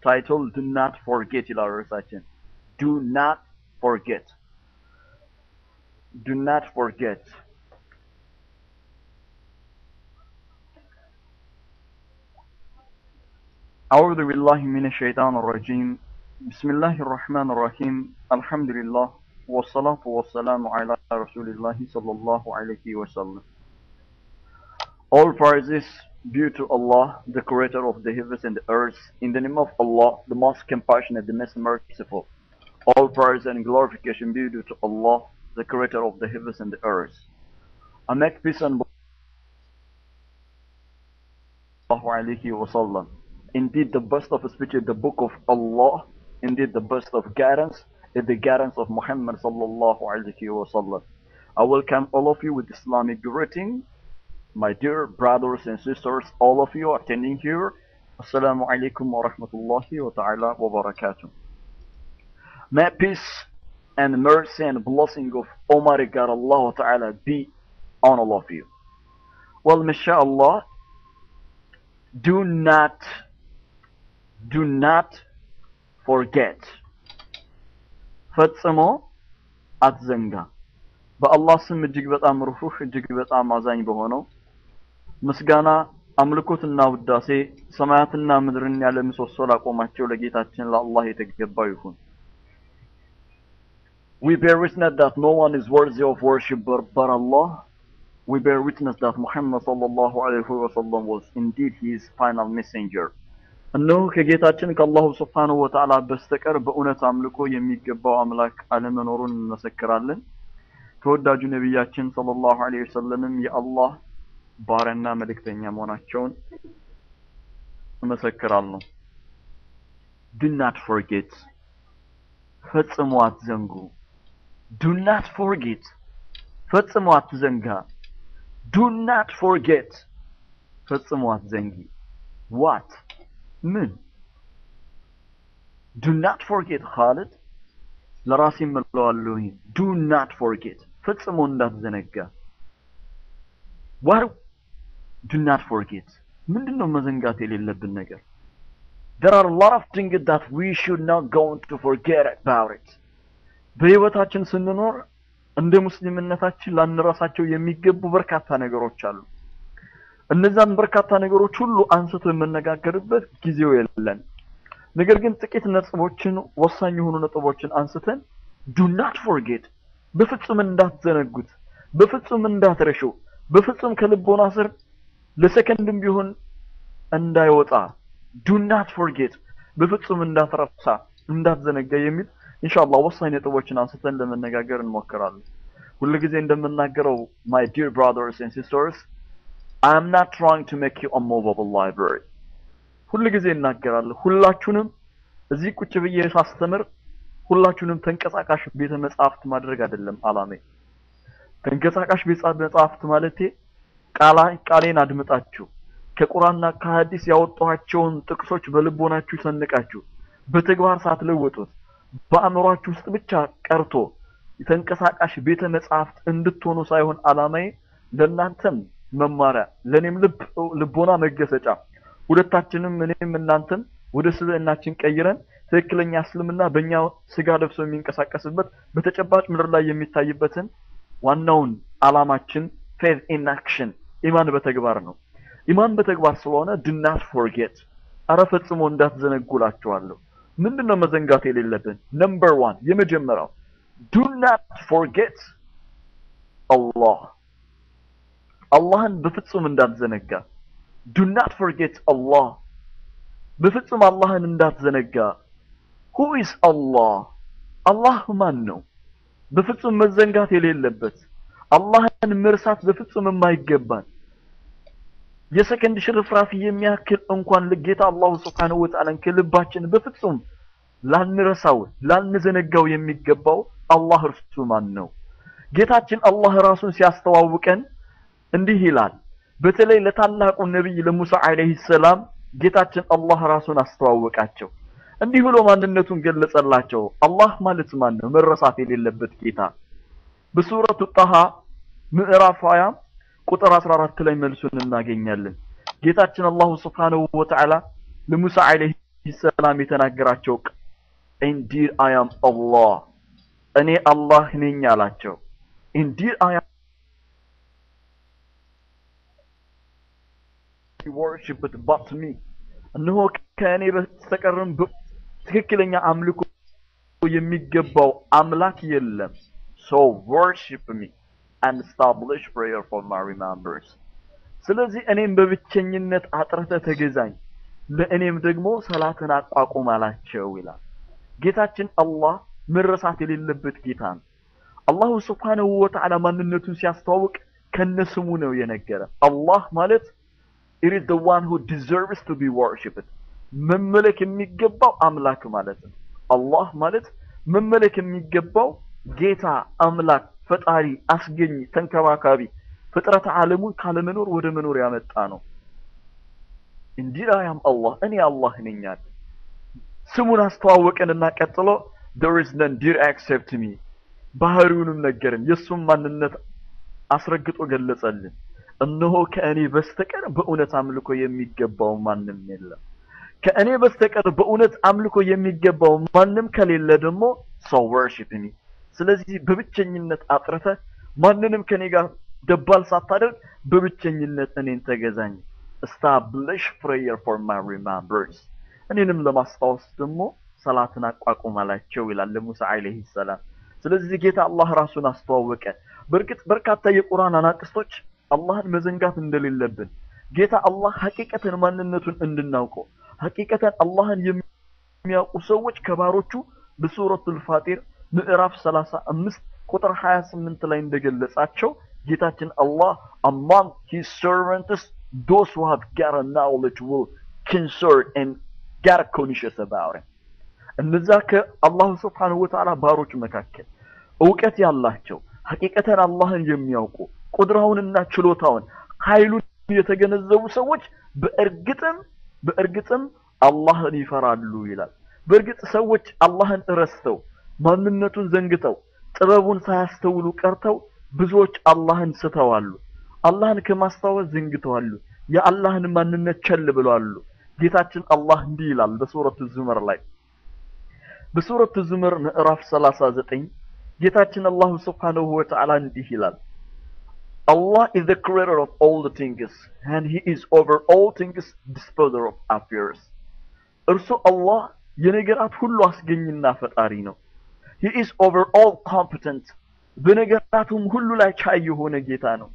title do not forget ይላል ርዕሳችን do not forget do not forget أعوذ بالله من الشيطان الرجيم بسم الله الرحمن الرحيم الحمد لله والصلاة والسلام على رسول الله صلى الله عليه وسلم. All praises due to Allah, the creator of the heavens and the earth, in the name of Allah, the most compassionate, the most merciful. All praise and glorification be due to Allah, the creator of the heavens and the earth. I make peace and wasallam. Indeed, the best of speech is the book of Allah. Indeed, the best of guidance is the guidance of Muhammad sallallahu alaihi wasallam. I welcome all of you with Islamic greeting. My dear brothers and sisters, all of you attending here, Assalamu alaikum wa rahmatullahi wa ta'ala wa barakatuh. May peace and mercy and blessing of Almighty God Allah ta'ala be on all of you. Well, mashallah, do not forget. ፈጽሞ አትዘንጋ። በአላህ ስም እጅግ በጣም ሩህሩህ እጅግ በጣም አዛኝ በሆነው ምስጋና አምልኮትና ውዳሴ ሰማያትና ምድርን ያለ ምሰሶ ላቆማቸው ለጌታችን ለአላህ የተገባ ይሁን። We bear witness that no one is worthy of worship but Allah. We bear witness that Muhammad sallallahu alaihi wasallam was indeed his final messenger. እነሆ ከጌታችን ከአላሁ ሱብሓነሁ ወተዓላ በስተቀር በእውነት አምልኮ የሚገባው አምላክ አለመኖሩን እንመሰክራለን። ተወዳጁ ነብያችን ሰለላሁ ዐለይሂ ወሰለም የአላህ ባሪያና መልእክተኛ መሆናቸውን እንመሰክራለን። Do not forget. ፈጽሞ አትዘንጉ። Do not forget. ፈጽሞ አትዘንጋ። Do not forget. ፈጽሞ አትዘንጊ። What? ምን? Do not forget Khalid. ለራሴ መለዋለሁ። Do not forget. ፈጽሞ እንዳትዘነጋ። What? Do not forget. ምንድነው መዘንጋት የሌለብን ነገር? There are a lot of things that we should not go to forget about it. በህይወታችን ስንኖር እንደ ሙስሊምነታችን ላንረሳቸው የሚገቡ በርካታ ነገሮች አሉ። እነዛን በርካታ ነገሮች ሁሉ አንስቶ የምንነጋገርበት ጊዜው የለን። ነገር ግን ጥቂት ነጥቦችን ወሳኝ የሆኑ ነጥቦችን አንስተን do not forget በፍጹም እንዳትዘነጉት በፍጹም እንዳትረሹ በፍጹም ከልቦና ስር ለሰከንድም ቢሆን እንዳይወጣ do not forget በፍጹም እንዳትረሳ እንዳትዘነጋ የሚል ኢንሻአላህ ወሳኝ ነጥቦችን አንስተን ለመነጋገር እንሞክራለን። ሁሉ ጊዜ እንደምናገረው my dear brothers and sisters, I am not trying to make you a movable library. ሁሉ ጊዜ እናገራለሁ ሁላችሁንም እዚህ ቁጭ ብዬ ሳስተምር ሁላችሁንም ተንቀሳቃሽ ቤተ መጻሕፍት ማድረግ አይደለም አላማዬ። ተንቀሳቃሽ ቤተ መጻሕፍት ማለቴ ቃሌን አድምጣችሁ ከቁርአንና ከሐዲስ ያወጣኋቸውን ጥቅሶች በልቦናችሁ ሰንቃችሁ በተግባር ሳትለውጡት በአእምሮአችሁ ውስጥ ብቻ ቀርቶ የተንቀሳቃሽ ቤተ መጻሕፍት እንድትሆኑ ሳይሆን አላማዬ ለእናንተም መማሪያ ለኔም ልቦና መገሰጫ ሁለታችንም እኔም እናንተም ወደ ስብዕናችን ቀይረን ትክክለኛ እስልምና በእኛ ስጋ ለብሶ የሚንቀሳቀስበት በተጨባጭ ምድር ላይ የሚታይበትን ዋናውን አላማችን faith in action ኢማን በተግባር ነው። ኢማን በተግባር ስለሆነ do not forget አረ ፈጽሞ እንዳትዘነጉላችኋለሁ። ምንድነው መዘንጋት የሌለብን? Number 1 የመጀመሪያው do not forget Allah. Allahን በፍጹም እንዳትዘነጋ። Do not forget Allah. በፍጹም አላህን እንዳትዘነጋ። Who is Allah? Allah ማን ነው? በፍጹም መዘንጋት የሌለበት አላህን መርሳት በፍጹም የማይገባን የሰከንድ ሽርፍራፊ የሚያክል እንኳን ለጌታ አላህ Subhanahu Wa Ta'ala ከልባችን በፍጹም ላንረሳው ላንዘነጋው የሚገባው አላህ እርሱ ማን ነው? ጌታችን አላህ ራሱን ሲያስተዋውቀን እንዲህ ይላል። በተለይ ለታላቁ ነብይ ለሙሳ አለይሂ ሰላም ጌታችን አላህ ራሱን አስተዋወቃቸው። እንዲህ ብሎ ማንነቱን ገለጸላቸው። አላህ ማለት ማን ነው? መረሳት የሌለበት ጌታ። በሱረቱ ጣሃ ምዕራፍ 20 ቁጥር 14 ላይ መልሱን እናገኛለን። ጌታችን አላህ Subhanahu Wa Ta'ala ለሙሳ አለይሂ ሰላም የተናገራቸው indeed I am Allah እኔ አላህ ነኝ አላቸው indeed I am worshipped but me እነሆ ከእኔ በስተቀርም ትክክለኛ አምልኮ የሚገባው አምላክ የለም so worship me and establish prayer for my remembrance ስለዚህ እኔም በብቸኝነት አጥርተህ ተገዛኝ ለእኔም ደግሞ ሰላትን አቋቁም አላቸው ይላል ጌታችን አላህ መረሳት የሌለበት ጌታ ነው አላሁ Subhanahu Wa Ta'ala ማንነቱን ሲያስተዋውቅ ከነስሙ ነው የነገረ አላህ ማለት it is the one who deserves to be worshipped መመለክ የሚገባው አምላክ ማለት ነው አላህ ማለት መመለክ የሚገባው ጌታ አምላክ ፈጣሪ አስገኝ ተንከባካቢ ፍጥረት ዓለሙን ካለመኖር ወደ መኖር ያመጣ ነው indeed I am Allah እኔ አላህ ነኝ ስሙን አስተዋወቀንና ቀጥሎ there is none dear except me ባህሪውንም ነገርን የሱም ማንነት አስረግጦ ገለጸልን እነሆ ከእኔ በስተቀር በእውነት አምልኮ የሚገባው ማንም የለም ከእኔ በስተቀር በእውነት አምልኮ የሚገባው ማንም ከሌለ ደግሞ so worship me ስለዚህ በብቸኝነት አጥረተ ማንንም ከኔ ጋር ደባል ሳታደርግ በብቸኝነት እኔን ተገዛኝ establish prayer for my remembrance እኔንም ለማስታወስ ደግሞ ሰላትን አቋቁም አላቸው ይላል ሙሳ አለይሂ ሰላም ስለዚህ ጌታ አላህ ራሱን አስተዋወቀ በርግጥ በርካታ የቁርአን አናቅስቶች አላህን መዘንጋት እንደሌለብን ጌታ አላህ ሐቂቀተን ማንነቱን እንድናውቀው ሐቂቀተን አላህን የሚያውቁ ሰዎች ከባሮቹ በሱረቱል ፋጢር ምዕራፍ 35 ቁጥር 28 ላይ እንደገለጻቸው ጌታችን አላህ among his servants those who have got a knowledge will concern and got conscious about it እነዛ ከአላሁ Subhanahu Wa Ta'ala ባሮች መካከል ዕውቀት ያላቸው ሐቂቀተን አላህን የሚያውቁ ቁድራውንና ችሎታውን ኃይሉን የተገነዘቡ ሰዎች በእርግጥም አላህን ይፈራሉ ይላል በእርግጥ ሰዎች አላህን ረስተው ማንነቱን ዘንግተው ጥበቡን ሳያስተውሉ ቀርተው ብዙዎች አላህን ስተዋሉ አላህን ከማስተዋል ዘንግተዋሉ የአላህን ማንነት ቸል ብለዋሉ ጌታችን አላህ እንዲህ ይላል በሱረቱ ዙመር ላይ በሱረቱ ዙመር ምዕራፍ 39 ጌታችን አላህ Subhanahu Wa Ta'ala እንዲህ ይላል Allah is the creator of all the things and he is over all things disposer of affairs እርሱ አላህ የነገራት ሁሉ አስገኝና ፈጣሪ ነው he is over all competent በነገራቱም ሁሉ ላይ ቻይ የሆነ ጌታ ነው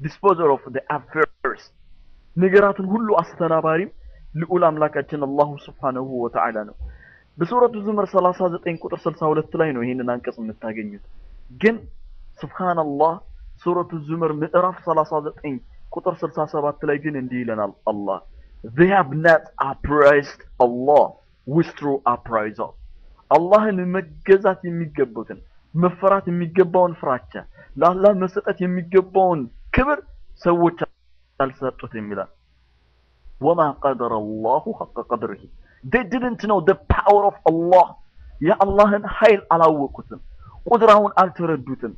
disposer of the affairs ነገራቱን ሁሉ አስተናባሪም ልዑል አምላካችን አላህ Subhanahu Wa Ta'ala ነው በሱረቱ ዙመር 39 ቁጥር 62 ላይ ነው ይሄንን አንቀጽ የምታገኙት ግን ሱብሃንአላህ ሱረቱ ዙመር ምዕራፍ 39 ቁጥር 67 ላይ ግን እንዲህ ይለናል አላህ they have not appraised Allah with true appraisal አላህን መገዛት የሚገባውን መፈራት የሚገባውን ፍራቻ ለአላህ መሰጠት የሚገባውን ክብር ሰዎች አልሰጡትም ይላል وما قدر الله حق قدره they didn't know the power of Allah ያ አላህን ኃይል አላወቁትም ቁድራውን አልተረዱትም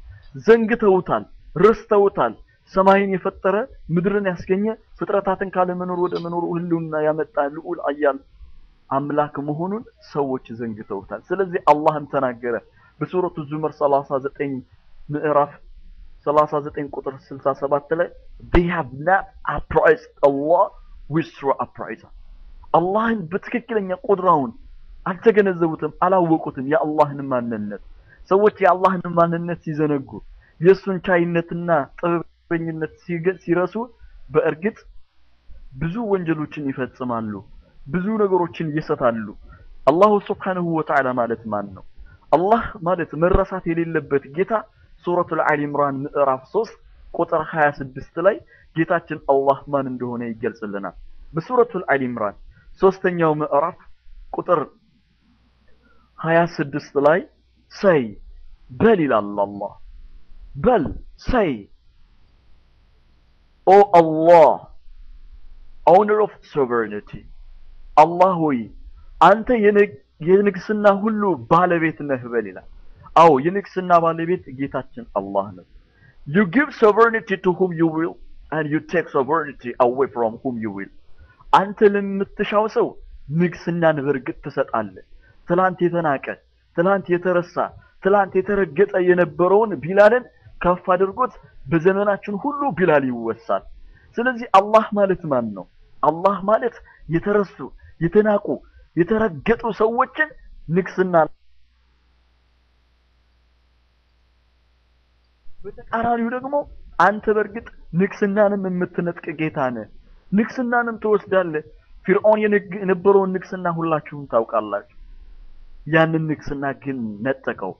ዘንግተውታል ረስተውታል ሰማይን የፈጠረ ምድርን ያስገኘ ፍጥረታትን ካለ መኖር ወደ መኖር ሁሉና ያመጣ ልዑል አያል አምላክ መሆኑን ሰዎች ዘንግተውታል ስለዚህ አላህም ተናገረ በሱረቱ ዙመር 39 ምዕራፍ 39 ቁጥር 67 ላይ they have not appraised Allah with true appraisal አላህን በትክክለኛ ቁድራውን አልተገነዘቡትም አላወቁትም የአላህን ማንነት ሰዎች የአላህን ማንነት ሲዘነጉ የሱን ቻይነትና ጥበበኝነት ሲረሱ በእርግጥ ብዙ ወንጀሎችን ይፈጽማሉ ብዙ ነገሮችን ይሰታሉ አላሁ Subhanahu Wa Ta'ala ማለት ማን ነው አላህ ማለት መረሳት የሌለበት ጌታ ሱረቱል አሊ ኢምራን ምዕራፍ 3 ቁጥር 26 ላይ ጌታችን አላህ ማን እንደሆነ ይገልጽልናል በሱረቱል አሊ ኢምራን ሶስተኛው ምዕራፍ ቁጥር 26 ላይ say በል ይላል አላህ በል say O Allah owner of sovereignty አላህ ሆይ አንተ የንግስና ሁሉ ባለቤት ነህ በል ይላል አው የንግስና ባለቤት ጌታችን አላህ ነው you give sovereignty to whom you will and you take sovereignty away from whom you will አንተ ለምትሻው ሰው ንግስናን በርግጥ ትሰጣለህ። ትላንት የተናቀ ትላንት የተረሳ ትላንት የተረገጠ የነበረውን ቢላልን ከፍ አድርጎት በዘመናችን ሁሉ ቢላል ይወሳል። ስለዚህ አላህ ማለት ማን ነው? አላህ ማለት የተረሱ የተናቁ የተረገጡ ሰዎችን ንግስና በተቃራኒው ደግሞ አንተ በርግጥ ንግስናንም የምትነጥቅ ጌታ ነህ። ንግስናንም ትወስዳለህ። ፊርዖን የነበረውን ንግስና ሁላችሁም ታውቃላችሁ። ያንን ንግስና ግን ነጠቀው፣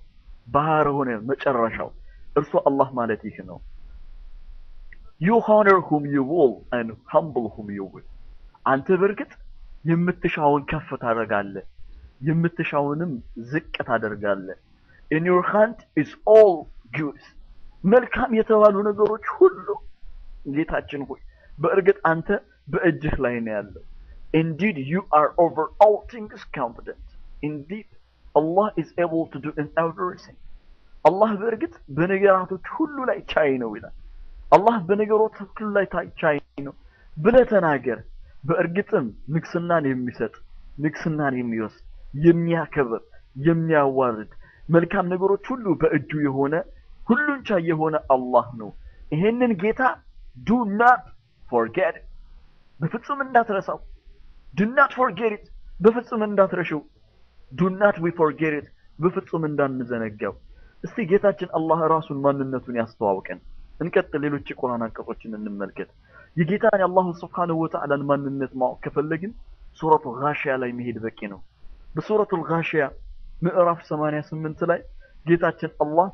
ባህር ሆነ መጨረሻው። እርሱ አላህ ማለት ይህ ነው። You honor whom you will and humble whom you will. አንተ በርግጥ የምትሻውን ከፍ ታደርጋለህ፣ የምትሻውንም ዝቅ ታደርጋለህ። In your hand is all good. መልካም የተባሉ ነገሮች ሁሉ ጌታችን ሆይ በእርግጥ አንተ በእጅህ ላይ ነው ያለው። Indeed you are over all things competent. Indeed Allah is able to do in everything. Allah በእርግጥ በነገራቶች ሁሉ ላይ ቻይ ነው ይላል። አላህ በነገሮች ሁሉ ላይ ቻይ ነው ብለህ ተናገር። በእርግጥም ንግስናን የሚሰጥ ንግስናን የሚወስድ የሚያከብር የሚያዋርድ መልካም ነገሮች ሁሉ በእጁ የሆነ ሁሉን ቻይ የሆነ አላህ ነው። ይሄንን ጌታ do not forget it. በፍጹም እንዳትረሳው። do not forget it. በፍጹም እንዳትረሺው። do not we forget it. በፍጹም እንዳንዘነጋው። እስቲ ጌታችን አላህ ራሱን ማንነቱን ያስተዋውቀን። እንቀጥል፣ ሌሎች የቁርአን አንቀጾችን እንመልከት። የጌታን አላህ Subhanahu Wa Ta'ala ማንነት ማወቅ ከፈለግን ሱረቱ ጋሺያ ላይ መሄድ በቂ ነው። በሱረቱ ጋሺያ ምዕራፍ 88 ላይ ጌታችን አላህ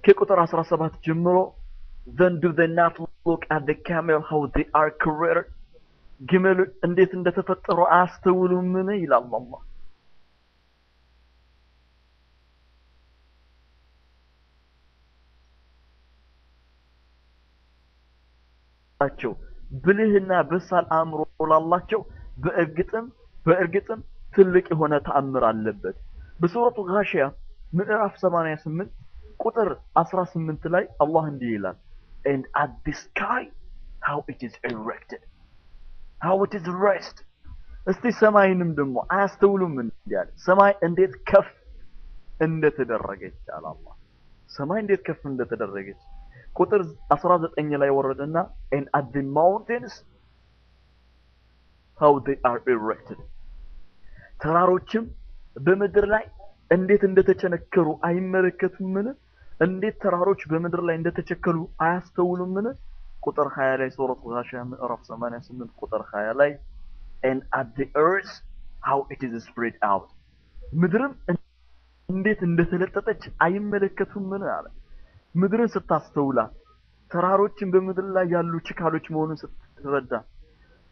ከቁጥር 17 ጀምሮ then do they not look at the camel how they are created? ግመል እንዴት እንደተፈጠሩ አስተውሉምን ይላል አላህ። አቸው ብልህና በሳል አእምሮ ላላቸው በእርግጥም ትልቅ የሆነ ተአምር አለበት። በሱረቱ ጋሺያ ምዕራፍ 88 ቁጥር 18 ላይ አላህ እንዲህ ይላል and at the sky how it is erected, how it is raised. እስቲ ሰማይንም ደግሞ አያስተውሉም እንዲያል ሰማይ እንዴት ከፍ እንደተደረገች አላህ። ሰማይ እንዴት ከፍ እንደተደረገች ቁጥር 19 ላይ ወረደና and at the mountains how they are erected. ተራሮችም በምድር ላይ እንዴት እንደተቸነከሩ አይመለከቱምን? እንዴት ተራሮች በምድር ላይ እንደተቸከሉ አያስተውሉምን? ቁጥር 20 ላይ ሱረቱ ጋሺያ ምዕራፍ 88 ቁጥር 20 ላይ and at the earth how it is spread out. ምድርም እንዴት እንደተለጠጠች አይመለከቱምን አለ። ምድርን ስታስተውላት ተራሮችን በምድር ላይ ያሉ ችካሎች መሆኑን ስትረዳ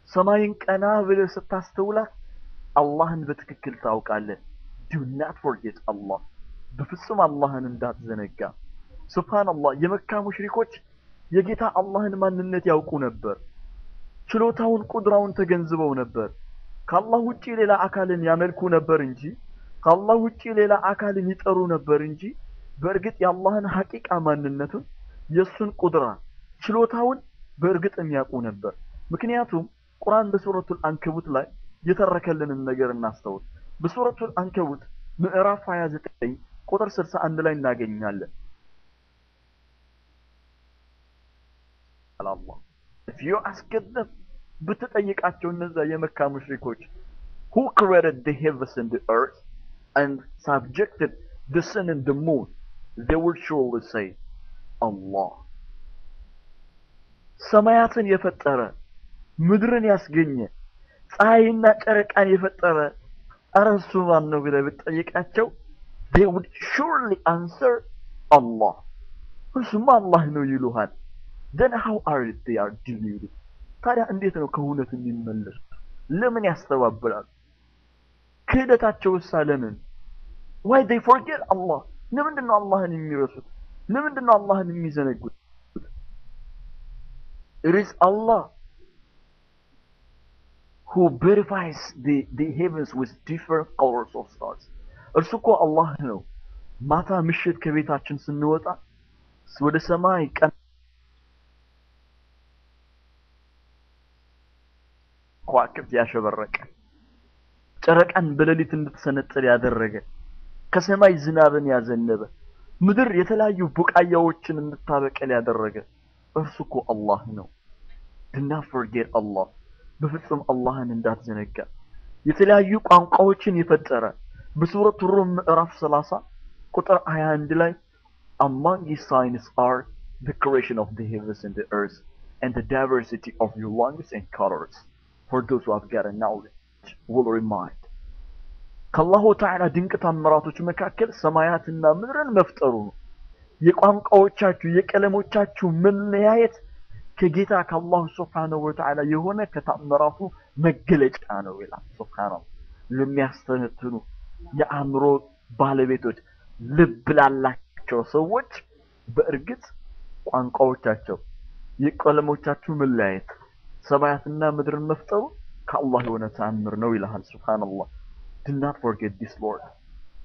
ሰማይን ቀና ብለህ ስታስተውላት አላህን በትክክል ታውቃለህ። do not forget Allah. በፍጹም አላህን እንዳትዘነጋ። ሱብሃንአላህ የመካ ሙሽሪኮች የጌታ አላህን ማንነት ያውቁ ነበር። ችሎታውን ቁድራውን ተገንዝበው ነበር። ከአላህ ውጪ ሌላ አካልን ያመልኩ ነበር እንጂ ከአላህ ውጪ ሌላ አካልን ይጠሩ ነበር እንጂ በእርግጥ የአላህን ሐቂቃ ማንነቱን የሱን ቁድራ ችሎታውን በእርግጥም ያውቁ ነበር። ምክንያቱም ቁርአን በሱረቱል አንከቡት ላይ የተረከልንን ነገር እናስተውል። በሱረቱል አንከቡት ምዕራፍ 29 ቁጥር 61 ላይ እናገኛለን። አላህ if you ask them ብትጠይቃቸው እነዛ የመካ ሙሽሪኮች who created the heavens and the earth and subjected the sun and the moon, they would surely say Allah. ሰማያትን የፈጠረ ምድርን ያስገኘ ፀሐይና ጨረቃን የፈጠረ እርሱ ማን ነው ብለህ ብትጠይቃቸው they would surely answer Allah. እሱማ አላህ ነው ይሉሃል። then how are they are deluded? ታዲያ እንዴት ነው ከእውነት የሚመለሱት? ለምን ያስተባብላሉ? ክህደታቸውስ ለምን? why they forget Allah? ለምንድን ነው አላህን የሚረሱት? ለምንድን ነው አላህን የሚዘነጉት? it is Allah who verifies the heavens with different colors of stars. እርሱ እኮ አላህ ነው ማታ ምሽት ከቤታችን ስንወጣ ወደ ሰማይ ከዋክብት በከዋክብት ያሸበረቀ ጨረቃን በሌሊት እንድትሰነጥል ያደረገ ከሰማይ ዝናብን ያዘነበ ምድር የተለያዩ ቡቃያዎችን እንድታበቅል ያደረገ እርሱ እኮ አላህ ነው። do not forget Allah በፍጹም አላህን እንዳትዘነጋ። የተለያዩ ቋንቋዎችን የፈጠረ በሱረቱ ሩም ምዕራፍ 30 ቁጥር 21 ላይ among his signs are the creation of the heavens and the earth and the diversity of your languages and colors for those who have got a knowledge will remind ከአላሁ ተዓላ ድንቅ ታምራቶች መካከል ሰማያትና ምድርን መፍጠሩ ነው። የቋንቋዎቻችሁ የቀለሞቻችሁ መለያየት ከጌታ ከአላሁ ሱብሓነሁ ወተዓላ የሆነ ከታምራቱ መገለጫ ነው ይላል። ሱብሃንአላህ ለሚያስተነትኑ የአእምሮ ባለቤቶች ልብ ላላቸው ሰዎች በእርግጥ ቋንቋዎቻቸው የቀለሞቻችሁ መለያየት ሰማያትና ምድርን መፍጠሩ ከአላህ የሆነ ተአምር ነው ይላል። ሱብሃንአላህ do not forget this Lord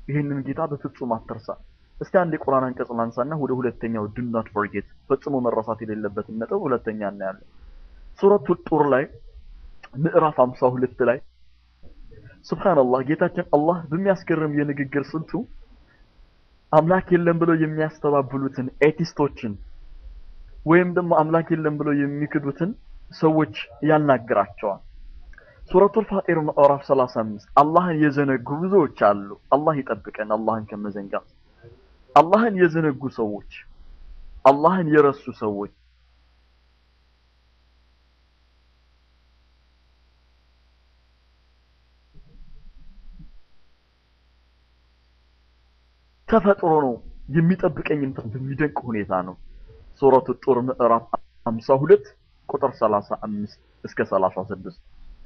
ይህንን ጌታ በፍጹም አትርሳ። እስቲ አንድ የቁርአን አንቀጽ ላንሳና ወደ ሁለተኛው do not forget ፈጽሞ መረሳት የሌለበትን ነጥብ ሁለተኛ እናያለን። ሱረቱ ጡር ላይ ምዕራፍ 52 ላይ ሱብሃንአላህ ጌታችን አላህ በሚያስገርም የንግግር ስልቱ አምላክ የለም ብለው የሚያስተባብሉትን ኤቲስቶችን ወይም ደግሞ አምላክ የለም ብለው የሚክዱትን ሰዎች ያናግራቸዋል። ሱረቱል ፋጢር ምዕራፍ 35 አላህን የዘነጉ ብዙዎች አሉ። አላህ ይጠብቀን አላህን ከመዘንጋት። አላህን የዘነጉ ሰዎች አላህን የረሱ ሰዎች ተፈጥሮ ነው የሚጠብቀኝ እንትን በሚደንቅ ሁኔታ ነው። ሱረቱ ጡር ምዕራፍ 52 ቁጥር 35 እስከ 36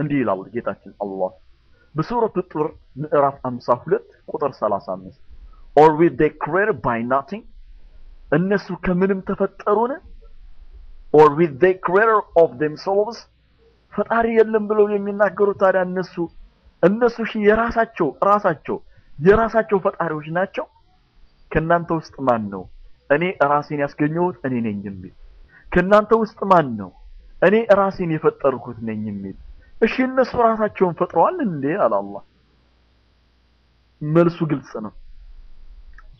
እንዲህ ይላል ጌታችን አላህ በሱረቱ ጡር ምዕራፍ 52 ቁጥር 35 or with they created by nothing እነሱ ከምንም ተፈጠሩን or with they creator of themselves ፈጣሪ የለም ብለው የሚናገሩ ታዲያ እነሱ የራሳቸው ፈጣሪዎች ናቸው። ከናንተ ውስጥ ማን ነው እኔ ራሴን ያስገኘሁት እኔ ነኝ የሚል? ከናንተ ውስጥ ማን ነው እኔ ራሴን የፈጠርኩት ነኝ የሚል? እሺ እነሱ ራሳቸውን ፈጥረዋል እንዴ አለ አላህ። መልሱ ግልጽ ነው።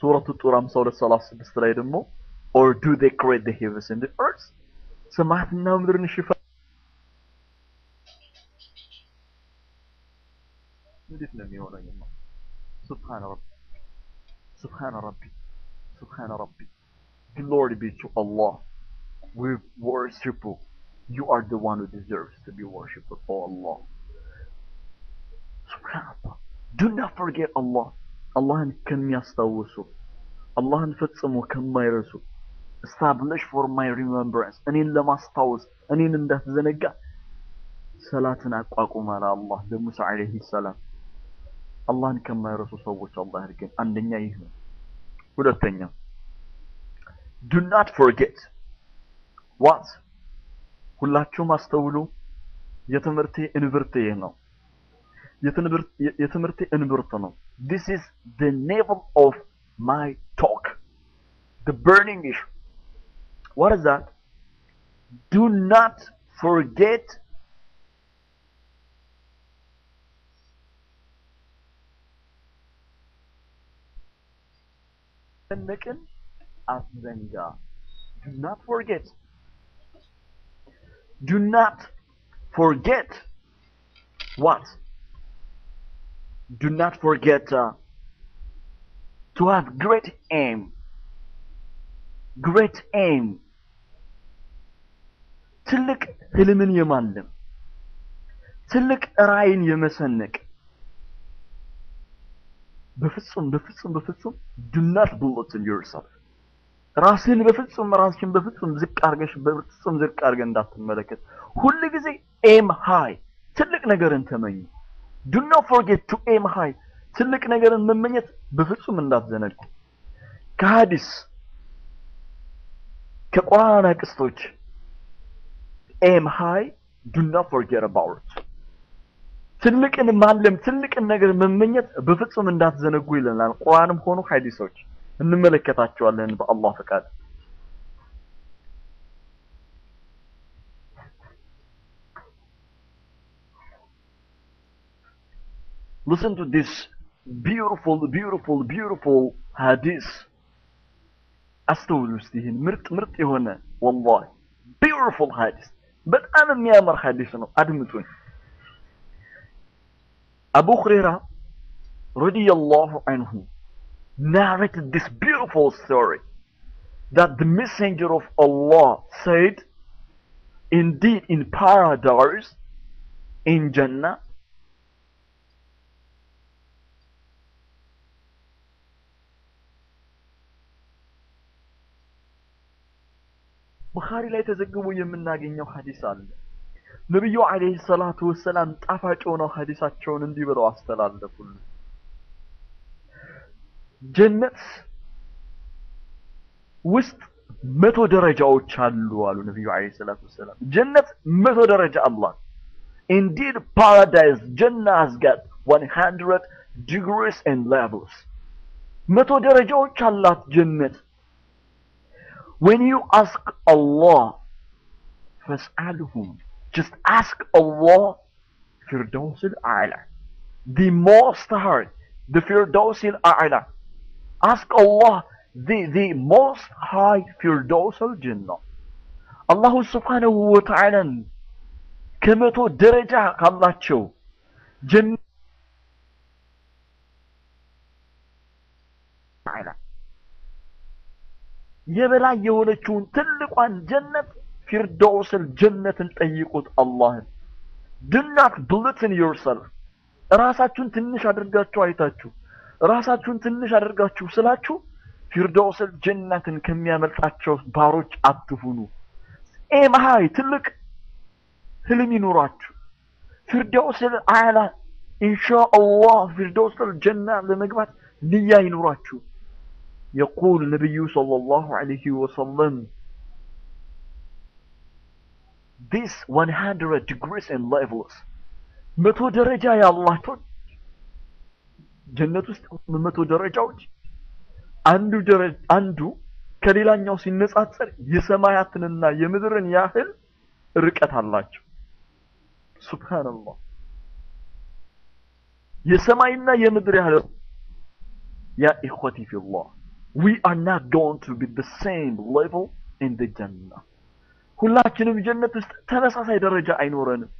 ሱረቱ ጡር 52:36 ላይ ደግሞ or do they create the heavens and the earth ሰማያትና ምድርን እንዴት ነው የሚሆነው? Subhana Rabbi. Glory be to Allah. We worship you. You are the one who deserves to be worshipped, oh Allah. Subhanallah. Do not forget Allah. Allahን ከሚያስታውሱ አላህን ፈጽሞ ከማይረሱ establish for my remembrance እኔን ለማስታወስ እኔን እንዳትዘነጋ ሰላትን አቋቁም አለ አላህ ለሙሳ አለይሂ ሰላም። አላህን ከማይረሱ ሰዎች አላህ ያድርገን። አንደኛ ይህ ነው። ሁለተኛ do not forget what ሁላችሁም አስተውሉ። የትምህርቴ እንብርት ነው። የትምህርቴ እንብርት ነው። This is the navel of my talk. The burning issue. What is that? Do not forget ተነቀን አትዘንጋ። Do not forget. Do not forget what? Do not forget to have great aim. Great aim. ትልቅ ህልምን የማለም ትልቅ ራዕይን የመሰነቅ በፍጹም do not belittle yourself. ራስን በፍጹም ዝቅ አድርገህ እንዳትመለከት። ሁሉ ጊዜ aim high ትልቅ ነገርን ተመኝ። Do not forget to aim high ትልቅ ነገርን መመኘት በፍጹም እንዳትዘነጉ። ከሐዲስ ከቁርአን አቅስቶች aim high do not forget about it ትልቅን ማለም ትልቅን ነገር መመኘት በፍጹም እንዳትዘነጉ ይለናል። ቁርአንም ሆኖ ሐዲሶች እንመለከታቸዋለን በአላህ ፈቃድ። Listen to this beautiful hadith. أستولوا استهين مرت هنا والله beautiful hadith. But أنا ميامر حديثنا أدمتون. Abu Hurairah radiyallahu anhu narrated this beautiful story that the messenger of Allah said, indeed in paradise, in Jannah, Bukhari ላይ ተዘግቦ የምናገኘው ሐዲስ አለ። ነብዩ አለይሂ ሰላቱ ወሰላም ጣፋጭ ሆነው ሐዲሳቸውን እንዲህ ብለው አስተላለፉልን። ጀነት ውስጥ 100 ደረጃዎች አሉ አሉ ነብዩ አለይሂ ሰላቱ ወሰላም። ጀነት 100 ደረጃ አላት። Indeed paradise Jannah has got 100 degrees and levels. 100 ደረጃዎች አላት ጀነት. When you ask Allah, فاسألهم, just ask Allah Firdaus al-A'la, the most high, the Firdaus al-A'la. Ask Allah the most high Firdaus al-Jannah. Allah subhanahu wa ta'ala ከመቶ ደረጃ ካላቸው ጀነት የበላይ የሆነችውን ትልቋን ጀነት ፊርዳውስል ጀነትን ጠይቁት አላህን። Do not belittle yourself. ራሳችሁን ትንሽ አድርጋችሁ አይታችሁ ራሳችሁን ትንሽ አድርጋችሁ ስላችሁ ፊርዳውስል ጀነትን ከሚያመልጣቸው ባሮች አትሁኑ። ኤማሃይ ትልቅ ህልም ይኑራችሁ። ፊርዳውስል አዕላ ኢንሻአላህ ፊርዳውስል ጀና ለመግባት ንያ ይኑራችሁ። يقول النبي صلى الله عليه وسلم, this 100 degrees and levels, 100 ደረጃ ያላህ ጀነት ውስጥ 100 ደረጃዎች አንዱ ከሌላኛው ሲነጻጸር የሰማያትንና የምድርን ያህል ርቀት አላቸው። ሱብሃንአላህ የሰማይና የምድር ያህል ያ ኢኽወቲ ፊላህ we are not going to be the same level in the Jannah. ሁላችንም ጀነት ውስጥ ተመሳሳይ ደረጃ አይኖረንም.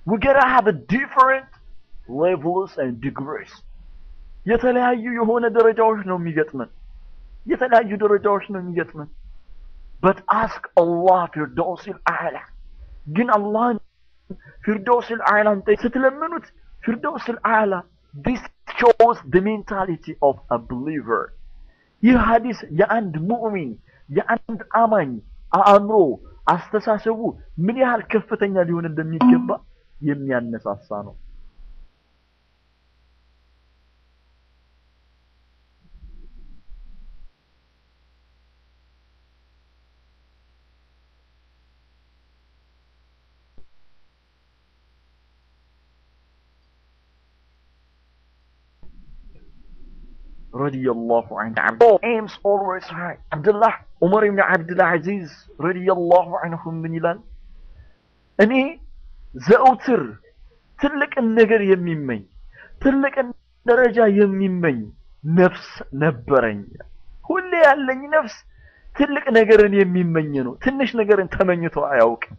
we gotta have a different levels and degrees. የተለያዩ የሆነ ደረጃዎች ነው የሚገጥመን የተለያዩ ደረጃዎች ነው የሚገጥመን. but ask Allah Firdaus al-A'la. ግን አላህን ፊርዳውስ አልአዕላን ስትለምኑት ፊርዳውስ አልአዕላ this shows the mentality of a believer. ይህ ሐዲስ የአንድ ሙእሚን የአንድ አማኝ አእምሮ አስተሳሰቡ ምን ያህል ከፍተኛ ሊሆን እንደሚገባ የሚያነሳሳ ነው። رضي الله عنه aims always high. Abdullah Umar ibn Abdul Aziz رضي الله عنهم من ይላል እኔ ዘውትር ትልቅ ነገር የሚመኝ ትልቅ ደረጃ የሚመኝ ነፍስ ነበረኝ። ሁሌ ያለኝ ነፍስ ትልቅ ነገርን የሚመኝ ነው። ትንሽ ነገርን ተመኝቶ አያውቅም።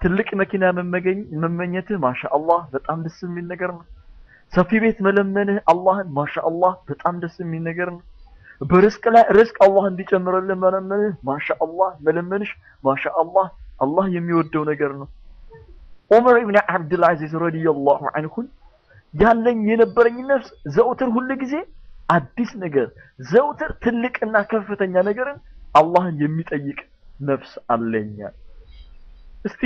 ትልቅ መኪና መመኘትህ ማሻአላህ በጣም ደስ የሚል ነገር ነው። ሰፊ ቤት መለመንህ አላህን ማሻአላህ በጣም ደስ የሚል ነገር ነው። በርዝቅ ላይ ርዝቅ አላህ እንዲጨምርልህ መለመንህ ማሻአላህ መለመንሽ ማሻአላህ አላህ የሚወደው ነገር ነው። ዑመር ኢብኑ አብዱል አዚዝ ረዲየላሁ ዐንሁ ያለኝ የነበረኝ ነፍስ ዘውትር ሁሉ ጊዜ አዲስ ነገር ዘውትር ትልቅና ከፍተኛ ነገርን አላህን የሚጠይቅ ነፍስ አለኝ። እስቲ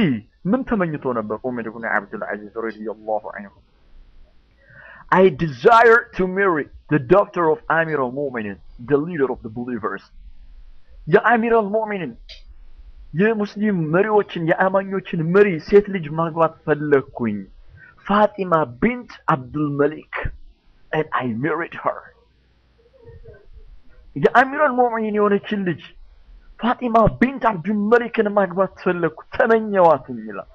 ምን ተመኝቶ ነበር ዑመር ኢብኑ አብዱል አዚዝ ረዲየላሁ ዐንሁ? I desire to marry the daughter of Amir al-Mu'minin, the leader of the believers. Ya Amir al-Mu'minin, የሙስሊም መሪዎችን የአማኞችን መሪ ሴት ልጅ ማግባት ፈለኩኝ። Fatima bint Abdul Malik, and I married her. የአሚር አልሙእሚኒን የሆነችን ልጅ ፋጢማ ቢንት አብዱል መሊክን ማግባት ፈለኩ ተመኘዋት ይላል።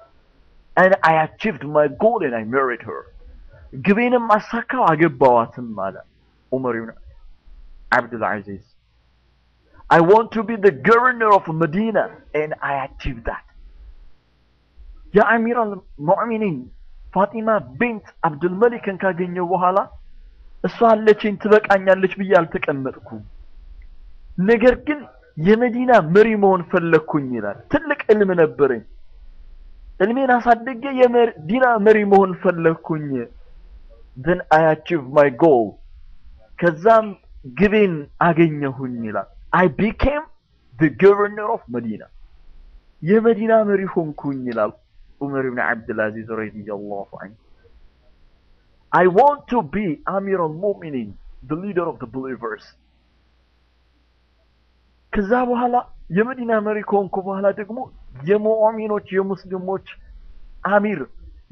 And I achieved my goal and I married her. ግቤንም አሳካው አገባዋትም አለ ዑመር ኢብኑ አብዱል አዚዝ I want to be the governor of Medina and I achieved that ያ አሚር አልሙእሚኒን ፋጢማ ቢንት አብዱል መሊክን ካገኘው በኋላ እሷ አለችኝ ትበቃኛለች ብዬ አልተቀመጥኩም ነገር ግን የመዲና መሪ መሆን ፈለኩኝ ይላል ትልቅ ዕልም ነበረኝ ዕልሜን አሳድጌ የመዲና መሪ መሆን ፈለኩኝ then I achieved my goal ከዛም ግቤን አገኘሁኝ ይላል I became the governor of Medina የመዲና መሪ ሆንኩኝ ይላል ዑመር ኢብኑ አብዱል አዚዝ ረዲየላሁ ዐንሁ I want to be Amir al-Mu'minin the leader of the believers ከዛ በኋላ የመዲና መሪ ከሆንኩ በኋላ ደግሞ የሙእሚኖች የሙስሊሞች አሚር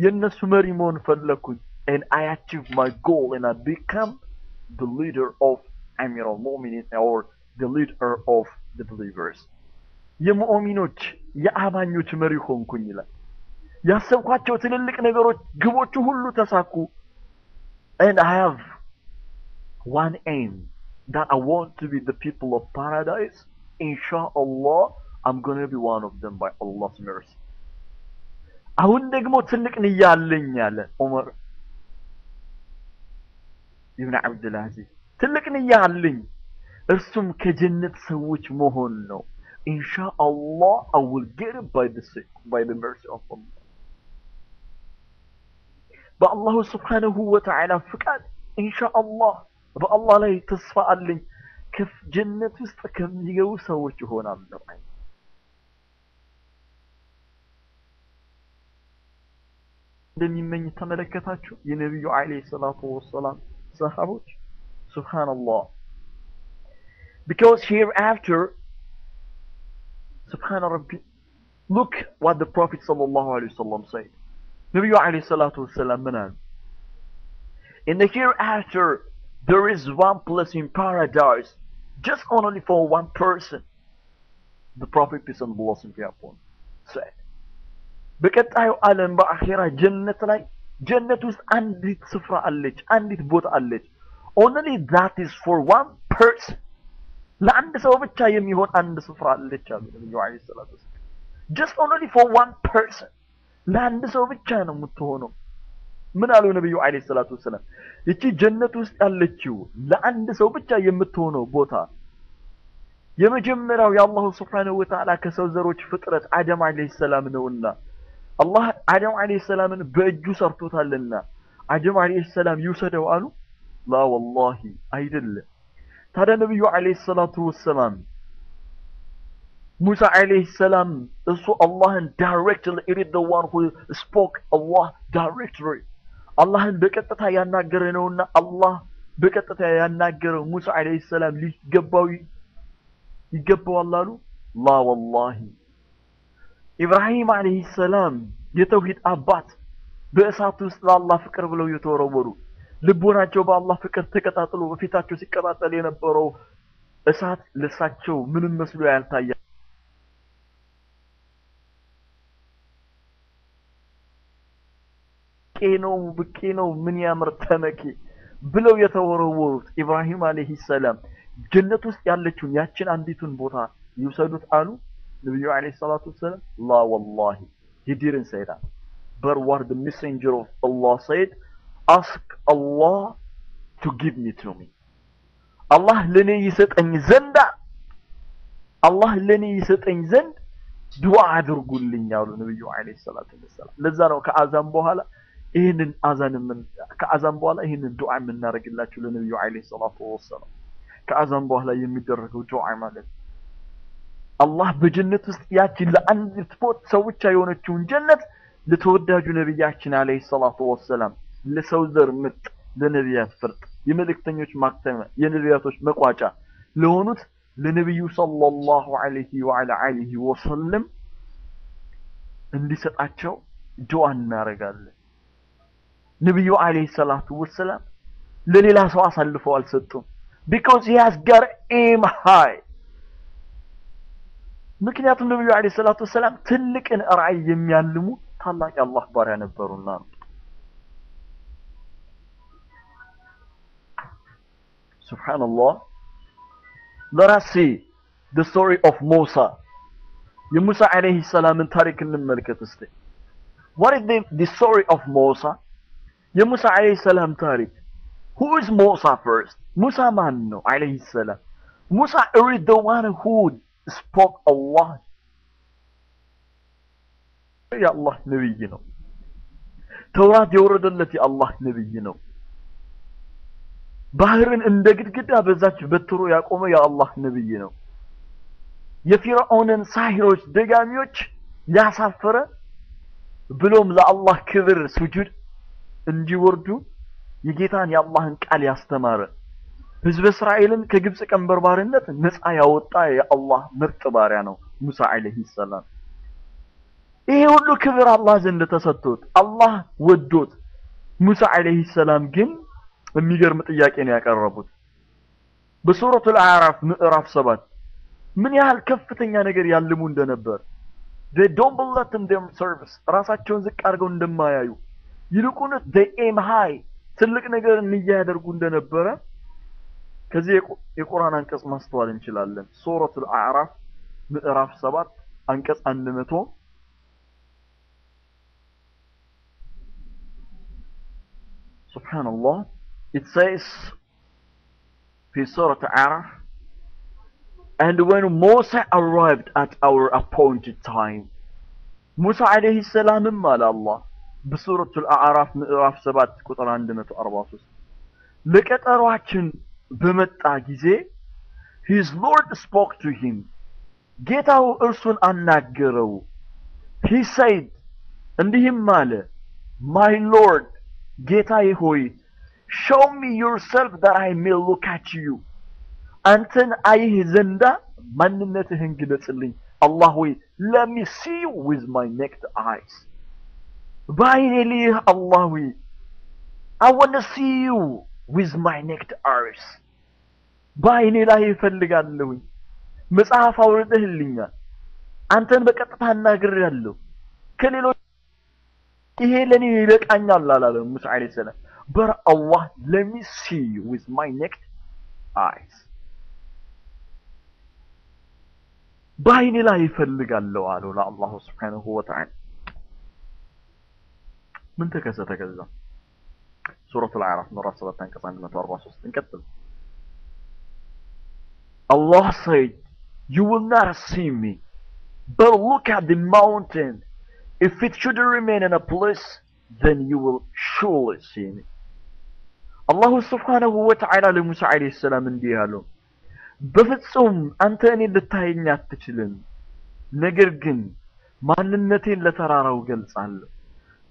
የነሱ መሪ መሆን ፈለኩኝ and I achieved my goal and I become the leader of Amir al-Mu'minin or the leader of the believers የሙእሚኖች የአማኞች መሪ ሆንኩኝ ይላል ያሰብኳቸው ትልልቅ ነገሮች ግቦቹ ሁሉ ተሳኩ and I have one aim that I want to be the people of paradise inshallah I'm going to be one of them by Allah's mercy አሁን ደግሞ ትልቅ ንያ አለኝ አለ ዑመር ኢብኑ አብዱል አዚዝ ትልቅ ንያ አለኝ እርሱም ከጀነት ሰዎች መሆን ነው inshallah I will get it by the mercy of Allah በአላሁ ስብሓነሁ ወተዓላ ፍቃድ ኢንሻአላህ በአላህ ላይ ተስፋ አለኝ ከጀነት ውስጥ ከሚገቡ ሰዎች ይሆናለሁ እንደሚመኝ ተመለከታችሁ የነብዩ አለይሂ ሰላቱ ወሰላም ሰሃቦች ሱብሃንአላህ because hereafter subhana rabbi look what the prophet sallallahu alaihi wasallam said ነብዩ አለይሂ ሰላቱ ወሰላም ምን አሉ in the hereafter there is one place in paradise just only for one person the prophet peace and blessing be upon said በቀጣዩ ዓለም በአኺራ ጀነት ላይ ጀነት ውስጥ አንዲት ስፍራ አለች አንዲት ቦታ አለች only that is for one person ለአንድ ሰው ብቻ የሚሆን አንድ ስፍራ አለች አሉ ነብዩ አለይሂ ሰላቱ ወሰላም just only for one person ለአንድ ሰው ብቻ ነው የምትሆነው ምን አሉ ነብዩ አለይሂ ሰላቱ ወሰላም እቺ ጀነት ውስጥ ያለችው ለአንድ ሰው ብቻ የምትሆነው ቦታ የመጀመሪያው የአላሁ ሱብሓነሁ ወተዓላ ከሰው ዘሮች ፍጥረት አደም አለይሂ ሰላም ነውና አላህ አደም አለይሂ ሰላምን በእጁ ሰርቶታልና አደም አለይሂ ሰላም ይውሰደው አሉ ላ ወላሂ አይደለም ታዲያ ነብዩ አለይሂ ሰላቱ ወሰላም ሙሳ አለይሂ ሰላም እሱ አላህን directly it is the one who spoke Allah directly አላህን በቀጥታ ያናገረ ነውና አላህ በቀጥታ ያናገረው ሙሳ አለይሂ ሰላም ይገባዋል አሉ ላ ወላሂ ኢብራሂም አለይሂ ሰላም የተውሂድ አባት በእሳት ውስጥ ለአላህ ፍቅር ብለው የተወረወሩ ልቦናቸው በአላህ ፍቅር ተቀጣጥሎ በፊታቸው ሲቀጣጠል የነበረው እሳት ለሳቸው ምንም መስሎ ያልታየ ብቄ ነው ምን ያምር ተመኪ ብለው የተወረወሩት ኢብራሂም አለይሂ ሰላም ጀነት ውስጥ ያለችውን ያችን አንዲቱን ቦታ ይውሰዱት አሉ ነብዩ አለይሂ ሰላቱ ወሰለም ላ ወላሂ he didn't say that but what the messenger of Allah said ask Allah to give me to me Allah ለኔ ይሰጠኝ ዘንድ ዱዓ አድርጉልኝ አሉ ነብዩ አለይሂ ሰላቱ ወሰለም ለዛ ነው ከአዛን በኋላ ይሄንን ከአዛን በኋላ ይሄንን ዱዓ የምናደርግላችሁ ለነብዩ አለይሂ ሰላቱ ወሰለም ከአዛን በኋላ የሚደረገው ዱዓ ማለት አላህ በጀነት ውስጥ ያቺ ለአንድ ስፖት ሰው ብቻ የሆነችውን ጀነት ለተወዳጁ ነብያችን አለይሂ ሰላቱ ወሰለም ለሰው ዘር ምጥ ለነብያት ፍርጥ የመልእክተኞች ማክተመ የነብያቶች መቋጫ ለሆኑት ለነብዩ ሰለላሁ ዐለይሂ ወዐላ አሊሂ ወሰለም እንዲሰጣቸው ዱዓ እናደርጋለን ነብዩ አለይሂ ሰላቱ ወሰለም ለሌላ ሰው አሳልፈው አልሰጡም because he has got aim high ምክንያቱም ነብዩ አለይሂ ሰላቱ ወሰለም ትልቅን ራዕይ የሚያልሙ ታላቅ አላህ ባሪያ ነበሩና Subhanallah. Let us see the story of Musa. የሙሳ አለይሂ ሰላምን ታሪክ እንመልከት እስቲ። What is the story of Musa? የሙሳ አለይሂ ሰላም ታሪክ። Who is Musa first? ሙሳ ማን ነው አለይሂ ሰላም? Musa is the one who spoke Allah. የአላህ ነብይ ነው። ተውራት የወረደለት የአላህ ነብይ ነው። ባህርን እንደ ግድግዳ በዛች በትሮ ያቆመ የአላህ ነብይ ነው። የፊርዓውንን ሳሂሮች ደጋሚዎች ያሳፈረ ብሎም ለአላህ ክብር ስጁድ እንዲወርዱ የጌታን የአላህን ቃል ያስተማረ ህዝብ እስራኤልን ከግብጽ ቀንበር ባርነት ነፃ ያወጣ የአላህ ምርጥ ባሪያ ነው ሙሳ አለይሂ ሰላም። ይሄ ሁሉ ክብር አላህ ዘንድ ተሰጥቶት አላህ ወዶት ሙሳ አለይሂ ሰላም ግን የሚገርም ጥያቄ ነው ያቀረቡት። በሱረቱል አዕራፍ ምዕራፍ 7 ምን ያህል ከፍተኛ ነገር ያልሙ እንደነበር they don't believe in their service ራሳቸውን ዝቅ አድርገው እንደማያዩ ይልቁንስ they aim high ትልቅ ነገር እንያደርጉ እንደነበረ ከዚህ የቁርአን አንቀጽ ማስተዋል እንችላለን። ሱረቱል አዕራፍ ምዕራፍ 7 አንቀጽ 100 Subhanallah, it says في سورة الأعراف, and when Moses arrived at our appointed time, Musa عليه السلام مال الله بسورة الأعراف ምዕራፍ 7 ቁጥር 143 ለቀጠሯችን በመጣ ጊዜ his Lord spoke to him, ጌታው እርሱን አናገረው። he said, እንዲህም አለ, my Lord, ጌታዬ ሆይ, show me yourself that I may look at you. አንተን አይህ ዘንዳ ማንነትህን ግለጽልኝ። አላህ ሆይ, let me see you with my naked eyes. በአይኔ ልይህ አላህ ሆይ, I want to see you with my naked eyes. በአይኔ ላይ እፈልጋለሁኝ። መጽሐፍ አውርደህልኛል። አንተን በቀጥታ አናግሬያለሁ። ከሌሎች ይሄ ለኔ ይበቃኛል አላለም ሙሳ አለይሂ ሰላም። but Allah, let me see you with my naked eyes. በአይኔ ላይ እፈልጋለሁ አለው ለአላሁ ሱብሓነሁ ወተዓላ። ምን ተከሰተ ከዛ? ሱረቱል አዕራፍ ምዕራፍ 7 አንቀጽ 143 እንቀጥል። Allah said, you will not see me, but look at the mountain. If it should remain in a place, then you will surely see me. Allah subhanahu wa ta'ala ለሙሳ አለይሂ ሰላም እንዲህ አለው፣ በፍጹም አንተ እኔን ልታየኝ አትችልም፣ ነገር ግን ማንነቴን ለተራራው ገልጻለሁ።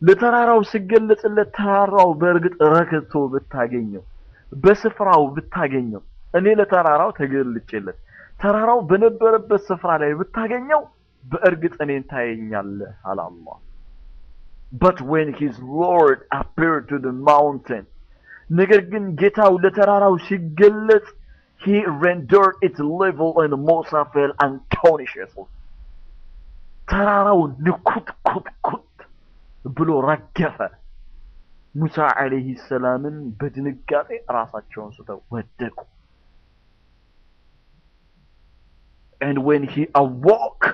ለተራራው ሲገለጽለት ተራራው በእርግጥ ረክቶ ብታገኘው፣ በስፍራው ብታገኘው፣ እኔ ለተራራው ተገልጬለት ተራራው በነበረበት ስፍራ ላይ ብታገኘው በእርግጥ እኔን ታየኛለህ አለ አላህ። but when his Lord appeared to the mountain, ነገር ግን ጌታው ለተራራው ሲገለጽ, he rendered its level and Musa fell unconsciously. ተራራው ንኩትኩትኩት ብሎ ረገፈ። ሙሳ አለይሂ ሰላምን በድንጋጤ ራሳቸውን ስተው ወደቁ። and when he awoke,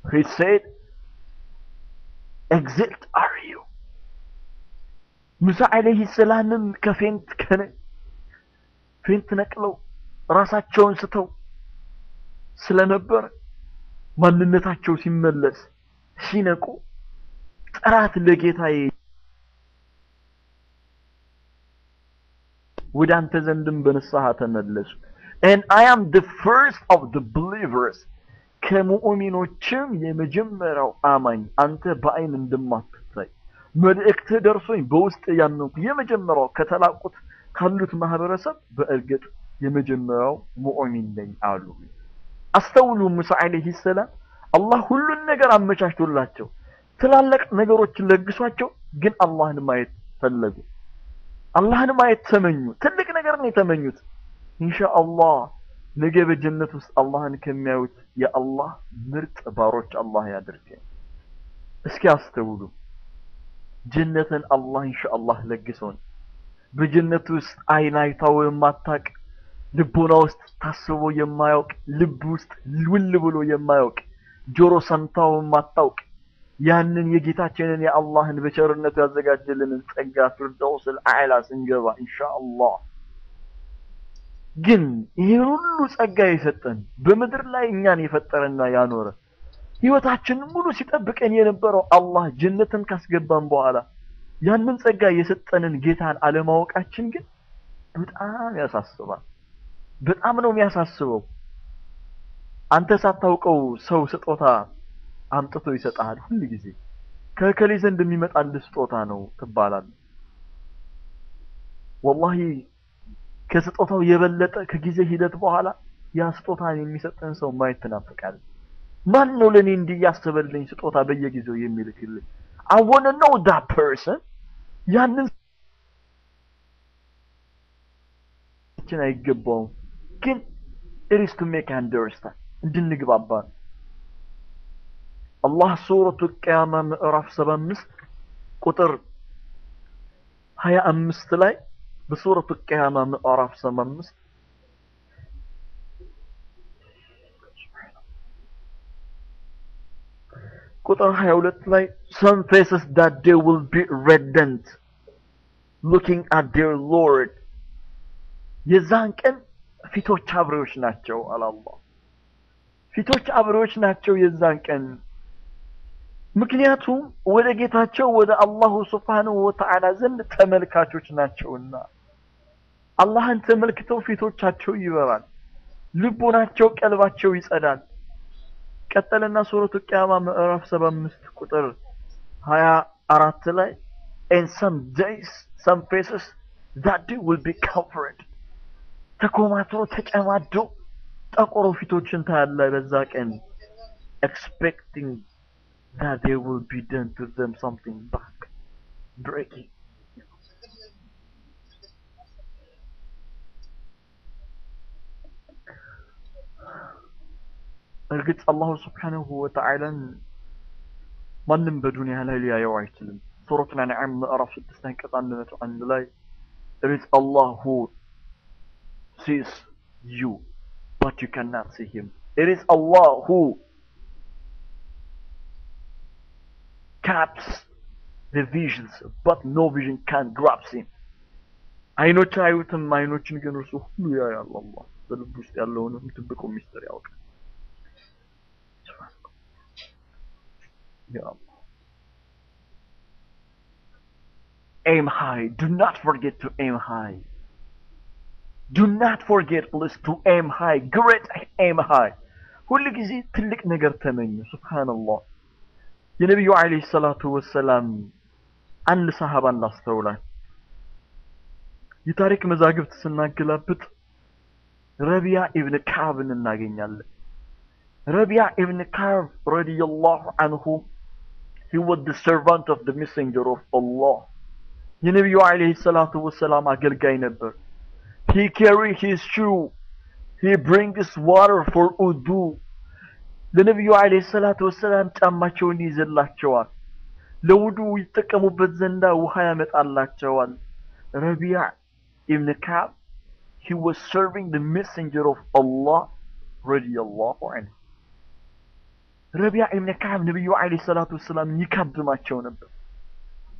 he said, exit are you? ሙሳ አለይሂ ሰላምም ፌንት ነቅለው ራሳቸውን ስተው ስለነበር ማንነታቸው ሲመለስ ሲነቁ ጥራት ለጌታዬ ወደ አንተ ዘንድም በንስሐ ተመለሱ። and I am the first of the believers, ከሙእሚኖችም የመጀመሪያው አማኝ አንተ በአይን እንደማትታይ መልእክት ደርሶኝ በውስጥ ያመንኩ የመጀመሪያው ከተላቁት ካሉት ማህበረሰብ በእርግጥ የመጀመሪያው ሙእሚን ነኝ አሉ። አስተውሉ፣ ሙሳ አለይሂ ሰላም አላህ ሁሉን ነገር አመቻችቶላቸው ትላልቅ ነገሮችን ለግሷቸው፣ ግን አላህን ማየት ፈለጉ። አላህን ማየት ተመኙ። ትልቅ ነገር ነው የተመኙት። ኢንሻአላህ ነገ በጀነት ውስጥ አላህን ከሚያዩት የአላህ ምርጥ ባሮች አላህ ያድርገን። እስኪ አስተውሉ፣ ጀነትን አላህ ኢንሻአላህ ለግሶን በጀነት ውስጥ አይን አይታው የማታቅ ልቦና ውስጥ ታስቦ የማያውቅ ልብ ውስጥ ልውል ብሎ የማያውቅ ጆሮ ሰምታው የማታውቅ ያንን የጌታችንን የአላህን በቸርነቱ ያዘጋጀልንን ጸጋ ፊርደውስል አዕላ ስንገባ ኢንሻአላህ ግን ይሄን ሁሉ ጸጋ የሰጠን በምድር ላይ እኛን የፈጠረና ያኖረ ህይወታችንን ሙሉ ሲጠብቀን የነበረው አላህ ጀነትን ካስገባን በኋላ ያንን ጸጋ የሰጠንን ጌታን አለማወቃችን ግን በጣም ያሳስባል። በጣም ነው የሚያሳስበው። አንተ ሳታውቀው ሰው ስጦታ አምጥቶ ይሰጣል። ሁሉ ጊዜ ከከሌ ዘንድ የሚመጣልህ ስጦታ ነው ትባላለህ። ወላሂ ከስጦታው የበለጠ ከጊዜ ሂደት በኋላ ያ ስጦታን የሚሰጥህን ሰው ማየት ትናፍቃለህ። ማን ነው ለኔ እንዲያስበልኝ ስጦታ በየጊዜው የሚልክልኝ? I want to know that person. ያንን አይገባውም ግን it is to make understand እንድንግባባ አላህ ሱረቱ ቂያማ ምዕራፍ 75 ቁጥር 25 ላይ በሱረቱ ቂያማ ምዕራፍ 75 ቁጥር 22 ላይ some faces that they will be radiant looking at their Lord የዛን ቀን ፊቶች አብሬዎች ናቸው አላህ ፊቶች አብሬዎች ናቸው የዛን ቀን ምክንያቱም ወደ ጌታቸው ወደ አላሁ ሱብሓነሁ ወተዓላ ዘንድ ተመልካቾች ናቸውና አላህን ተመልክተው ፊቶቻቸው ይበራል ልቦናቸው ቀልባቸው ይጸዳል ቀጠለና ሱረቱ ቂያማ ምዕራፍ 75 ቁጥር 24 ላይ and some days some faces that they will be covered ተኮማትሮ ተጨማዶ ጠቆሮ ፊቶችን ታያለ በዛ ቀን expecting that there will be done to them something back breaking እርግጥ አላሁ ሱብሓነሁ ወተዓላ ማንም በዱንያ ላይ ሊያየው አይችልም ሱረቱ አንዓም ምዕራፍ 6 አንቀጽ 101 ላይ it is Allah who sees you but you cannot see him it is Allah who caps the visions but no vision can grasp him አይኖች አዩትም አይኖችን ግን እርሱ ሁሉ ያያል አላህ በልብ ውስጥ ያለውን ትብቁ ሚስጥር ያውቃል Ya Allah. Aim high. Do not forget to aim high. Do not forget, please, to aim high. Great aim high. ሁሉ ጊዜ ትልቅ ነገር ተመኙ ሱብሃንአላህ የነብዩ አለይሂ ሰላቱ ወሰላም አንድ ሰሃባን ላስተውላል የታሪክ መዛግብት ስናገላብጥ ረቢያ ኢብኑ ከዓብን እናገኛለን ረቢያ ኢብኑ ከዓብ ረዲየላሁ ዐንሁ he was the servant of the messenger of Allah የነብዩ አለይሂ ሰላቱ ወሰላም አገልጋይ ነበር he carried his shoe he brings water for wudu ለነብዩ አለይሂ ሰላቱ ወሰላም ጫማቸውን ይዘላቸዋል ለውዱ ይጠቀሙበት ዘንዳ ውሃ ያመጣላቸዋል ረቢያ ኢብኑ ከዓብ he was serving the messenger of Allah radiyallahu anhu ረቢያ ኢብኑ ከዓብ ነብዩ አለይሂ ሰላቱ ወሰላም ይካድማቸው ነበር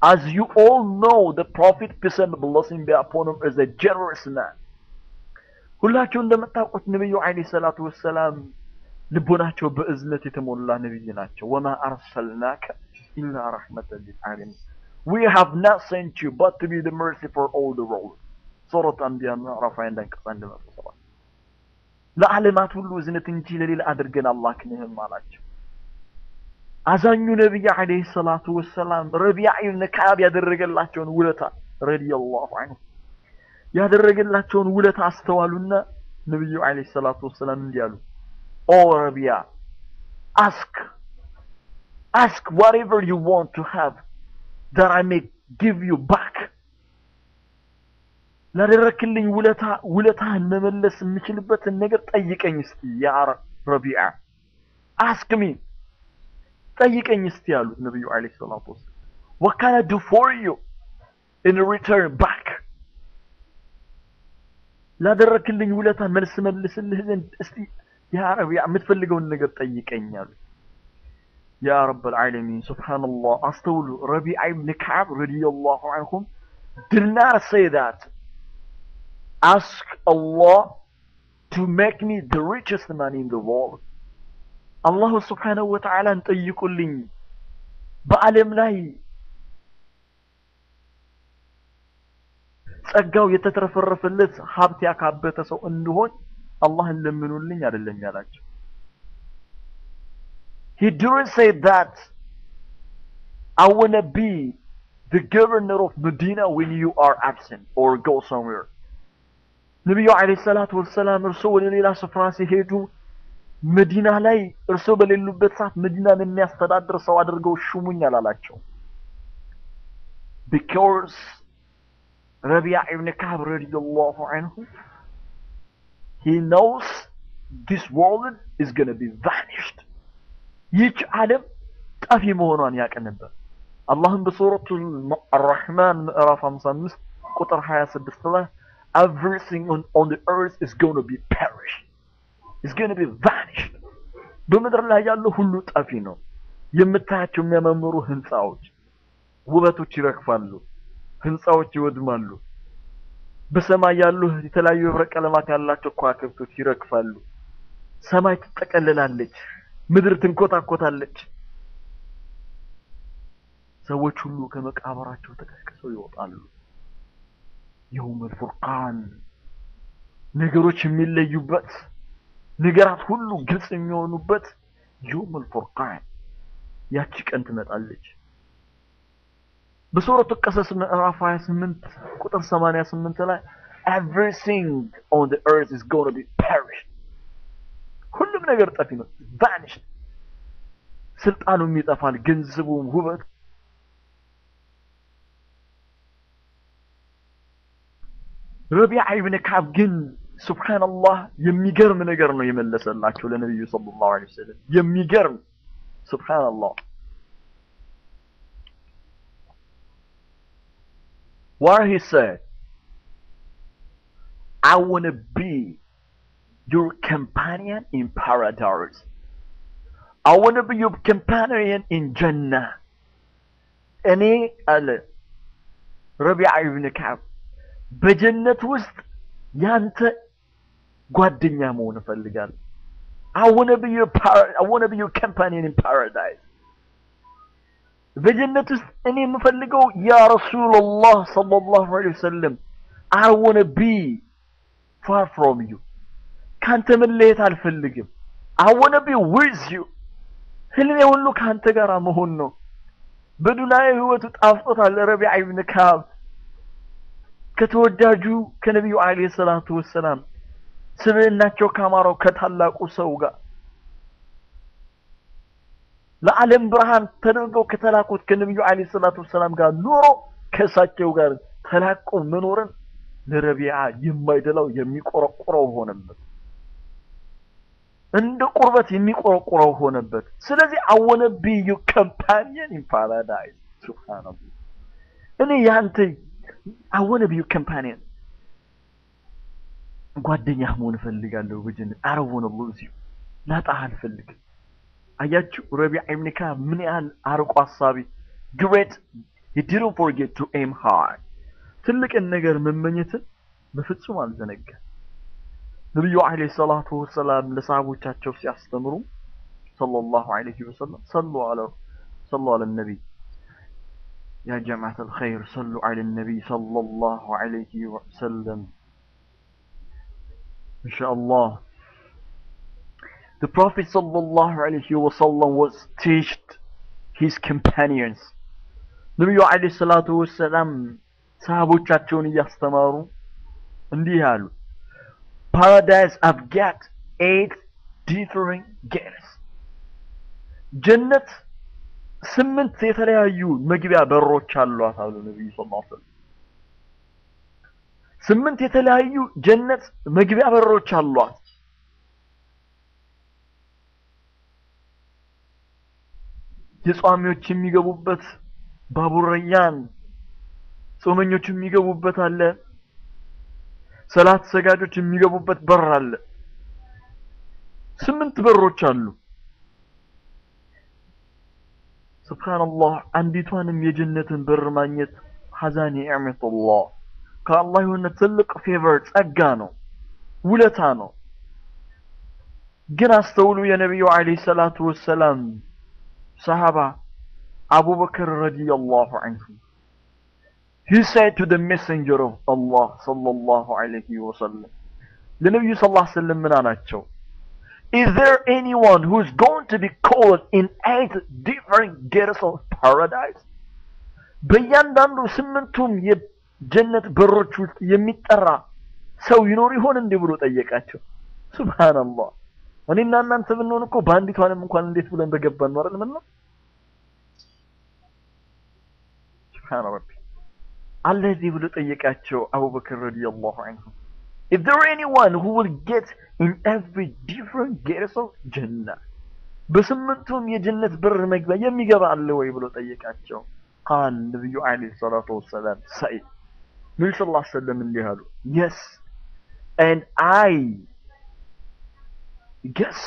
as you all know the prophet peace and blessing be upon him is a generous man ሁላችሁ እንደምታውቁት ነብዩ አለይሂ ሰላቱ ወሰላም ልቦናቸው በእዝነት የተሞላ ነብይ ናቸው ወማ አርሰልናከ ኢላ ረህመተን ሊልዓለሚን we have not sent you but to be the mercy for all the world ሱረቱ አንቢያ ምዕራፍ 1 አንቀጽ 107 ለዓለማት ሁሉ እዝነት እንጂ ለሌላ አድርገን አላክንህም አላቸው አዛኙ ነብይ አለይሂ ሰላቱ ወሰላም ረቢዓ ኢብኑ ከዓብ ያደረገላቸውን ውለታ ረዲየላሁ ዐንሁ ያደረገላቸውን ውለታ አስተዋሉና ነብዩ አለይሂ ሰላቱ ወሰላም እንዲያሉ ኦ ረቢዓ ask whatever you want to have that I may give you back ላደረክልኝ ውለታህን መመለስ የምችልበትን ነገር ጠይቀኝ እስቲ ያ ረቢዓ ask me ጠይቀኝ እስቲ ያሉት ነብዩ አለይሂ ሰላቱ ወሰለም what can I do for you in return back ላደረክልኝ ውለታ መልስ መልስልህ ዘንድ እስቲ ያ ረቢዓ የምትፈልገውን ነገር ጠይቀኛል። ያ ረብል ዓለሚን ሱብሃንአላህ። አስተውሉ። ረቢዓ ኢብን ከዓብ ረዲየላሁ ዐንሁም did not say that ask Allah to make me the richest man in the world. አላሁ ሱብሓነሁ ወተዓላን ጠይቁልኝ በዓለም ላይ ጸጋው የተትረፈረፈለት ሀብት ያካበተ ሰው እንድሆን አላህን ለምኑልኝ አይደለም ያላቸው። He didn't say that I want to be the governor of Medina when you are absent or go somewhere. ነብዩ አለይሂ ሰላቱ ወሰላም እርሱ ወደ ሌላ ስፍራ ሲሄዱ መዲና ላይ እርሱ በሌሉበት ሰዓት መዲናን የሚያስተዳድር ሰው አድርገው ሹሙኝ አላላቸው። Because Rabi'a ibn Ka'b radiyallahu anhu, he knows this world is going to be vanished. ይህች ዓለም ጠፊ መሆኗን ያውቅ ነበር። አላህም በሱረቱል አርራህማን ምዕራፍ 55 ቁጥር 26 ላይ everything on the earth is going to be perished. It's going to be vanished. በምድር ላይ ያለው ሁሉ ጠፊ ነው። የምታያቸው የሚያማምሩ ህንጻዎች ውበቶች ይረግፋሉ። ህንጻዎች ይወድማሉ። በሰማይ ያሉ የተለያዩ ህብረ ቀለማት ያላቸው ከዋክብቶች ይረግፋሉ። ሰማይ ትጠቀለላለች። ምድር ትንኮታኮታለች። ሰዎች ሁሉ ከመቃብራቸው ተቀስቅሰው ይወጣሉ። የውመል ፉርቃን ነገሮች የሚለዩበት ነገራት ሁሉ ግልጽ የሚሆኑበት የውመል ፉርቃን ያቺ ቀን ትመጣለች። በሱረቱ ቀሰስ ምዕራፍ 28 ቁጥር 88 ላይ everything on the earth is going to be perished. ሁሉም ነገር ጠፊ ነው። vanished. ስልጣኑም ይጠፋል፣ ገንዘቡም ውበት ረቢዓ ኢብን ከዓብ ግን ሱብሃንአላህ የሚገርም ነገር ነው የመለሰላቸው ለነብዩ ሰለላሁ ዐለይሂ ወሰለም። የሚገርም ሱብሃንአላህ where he said I want to be your companion in paradise. I want to be your companion in Jannah. እኔ አለ ረቢዓ ኢብን ከዓብ በጀነት ውስጥ ያንተ ጓደኛ መሆን እፈልጋለሁ። I want to be your companion in paradise. በጀነት ውስጥ እኔ የምፈልገው ያ ረሱላህ ሰለላሁ ዐለይሂ ወሰለም I want to be far from you. ካንተ መለየት አልፈልግም። I want to be with you. ህልሜ ሁሉ ካንተ ጋር መሆን ነው። በዱንያዊ ህይወቱ ጣፍጦታል ረቢዓ ኢብን ከዓብ ከተወዳጁ ከነብዩ አለይሂ ሰላቱ ወሰላም ስብዕናቸው ካማረው ከታላቁ ሰው ጋር ለዓለም ብርሃን ተደርገው ከተላኩት ከነብዩ አለይሂ ሰላቱ ወሰላም ጋር ኑሮ ከሳቸው ጋር ተላቆ መኖርን ለረቢዓ የማይደላው የሚቆረቆረው ሆነበት። እንደ ቁርበት የሚቆረቆረው ሆነበት። ስለዚህ I want to be your companion in paradise. ሱብሃንአላህ እኔ ያንተ I want to be your companion. ጓደኛህ መሆን እፈልጋለሁ በጀነት። I don't want to lose you. ላጣህ አልፈልግም። አያችሁ ረቢዓ ኢብን ከዓብ ምን ያህል አርቆ አሳቢ great. He didn't forget to aim high. ትልቅን ነገር መመኘትን በፍጹም አልዘነጋም። ነብዩ አለይሂ ሰላቱ ወሰላም ለሰሃቦቻቸው ሲያስተምሩ ሰለላሁ ዐለይሂ ወሰለም صلوا على النبي يا جماعة الخير صلوا على النبي صلى الله عليه وسلم إن شاء الله. The Prophet sallallahu alayhi wa sallam was teached his companions. ነብዩ አለይሂ ሰላቱ ወሰላም ሰሃቦቻቸውን እያስተማሩ እንዲህ አሉ Paradise I've got 8 different gates. ጀነት 8 የተለያዩ መግቢያ በሮች አሏት አሉ ነብዩ ሰለላሁ ዐለይሂ ወሰለም። 8 የተለያዩ ጀነት መግቢያ በሮች አሏት። የጿሚዎች የሚገቡበት ባቡር ረያን፣ ጾመኞች የሚገቡበት አለ። ሰላት ሰጋጆች የሚገቡበት በር አለ 8 በሮች አሉ ሱብሃንአላህ አንዲቷንም የጀነትን በር ማግኘት ሐዛ ኒዕመቱላህ ከአላህ የሆነ ትልቅ ፌቨር ጸጋ ነው ውለታ ነው ግን አስተውሉ የነብዩ አለይሂ ሰላቱ ወሰላም ሰሃባ Abu Bakr radiyallahu anhu he said to the messenger of Allah sallallahu alayhi wa sallam ለነብዩ ሰለላሁ ዐለይሂ ወሰለም ምን አላቸው Is there anyone who is going to be called in 8 different gates of paradise በእያንዳንዱ 8ቱም የጀነት በሮች ውስጥ የሚጠራ ሰው ይኖር ይሆን እንዴ ብሎ ጠየቃቸው ሱብሃንአላህ እኔና እናንተ ብንሆን እኮ ባንዲቷንም እንኳን እንዴት ብለን በገባን ነው አይደል ማለት سبحان ربي الذي will ጠየቃቸው Abu Bakr radiyallahu anhu If there anyone who will get in every different gates of Jannah በስምንቱም የጀነት በር መግቢያ የሚገባ አለ ወይ ብሎ ጠየቃቸው قال النبي عليه الصلاه والسلام سعيد من صلى الله عليه وسلم እንዲህ አሉ Yes and I guess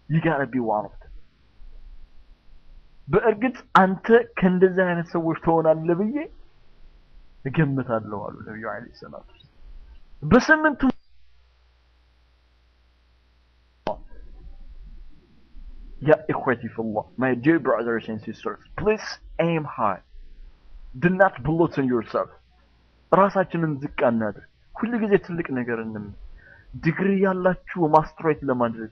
you gotta be one of them በእርግጥ አንተ ከእንደዚህ አይነት ሰዎች ትሆናለህ ብዬ እገምታለሁ አሉ ነብዩ አለይሂ ሰላቱ በስምንቱ Ya ikhwati fillah my dear brothers and sisters please aim high do not belittle yourself ራሳችንን ዝቅ አናድርግ ሁሉ ጊዜ ትልቅ ነገር እንምን ዲግሪ ያላችሁ ማስተሬት ለማድረግ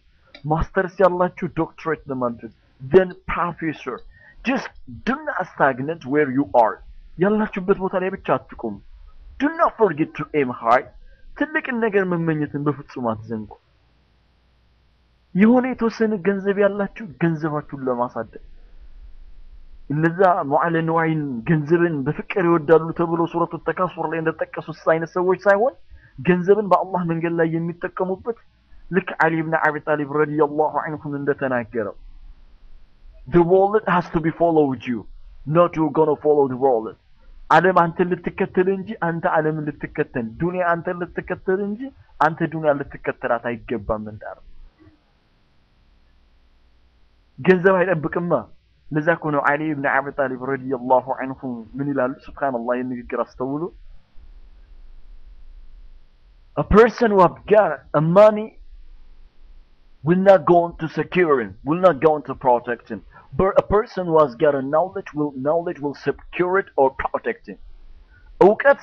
ማስተርስ ያላችሁ ዶክትሬት ለማድረግ then professor just do not stagnate where you are ያላችሁበት ቦታ ላይ ብቻ አትቆሙ do not forget to aim high ትልቅ ነገር መመኘትን በፍጹም አትዘንጉ የሆነ የተወሰነ ገንዘብ ያላችሁ ገንዘባችሁን ለማሳደግ እነዛ ሙዓለንዋይን ገንዘብን በፍቅር ይወዳሉ ተብሎ ሱረቱ ተካሱር ላይ እንደተጠቀሱት አይነት ሰዎች ሳይሆን ገንዘብን በአላህ መንገድ ላይ የሚጠቀሙበት ልክ አሊ ኢብኑ አቢ ጣሊብ ረዲየላሁ ዐንሁ እንደተናገረው The world has to be followed you not you gonna follow the world ዓለም አንተ ልትከተል እንጂ አንተ ዓለምን ልትከተል ዱንያ አንተ ልትከተል እንጂ አንተ ዱንያ ልትከተላት አይገባም እንዳለ ገንዘብ አይጠብቅማ ለዛ ነው አሊ ኢብኑ አቢ ጣሊብ ረዲየላሁ ዐንሁ ምን ይላል ሱብሃንአላህ የንግግር አስተውሉ A person who have got a money will not go on to secure him, will not go on to protect him. But a person who has got a knowledge will secure it or protect him. እውቀት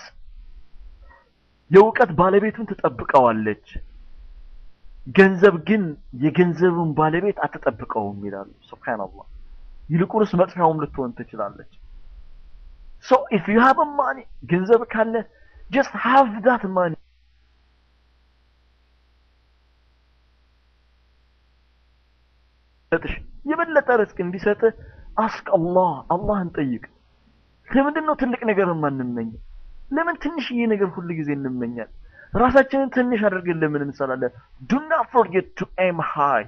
የእውቀት ባለቤቱን ትጠብቀዋለች ገንዘብ ግን የገንዘቡን ባለቤት አትጠብቀውም ይላል ሱብሃንአላህ ይልቁንስ መጥፋውም ልትሆን ትችላለች So if you have a money ገንዘብ ካለ just have that money የበለጠ ርስቅ እንዲሰጥ ask Allah አላህን ጠይቅ ለምንድነው ትልቅ ነገር ማንመኝ ለምን ትንሽዬ ነገር ሁሉ ጊዜ እንመኛለን ራሳችንን ትንሽ አድርገን ለምን እንሰራለን do not forget to aim high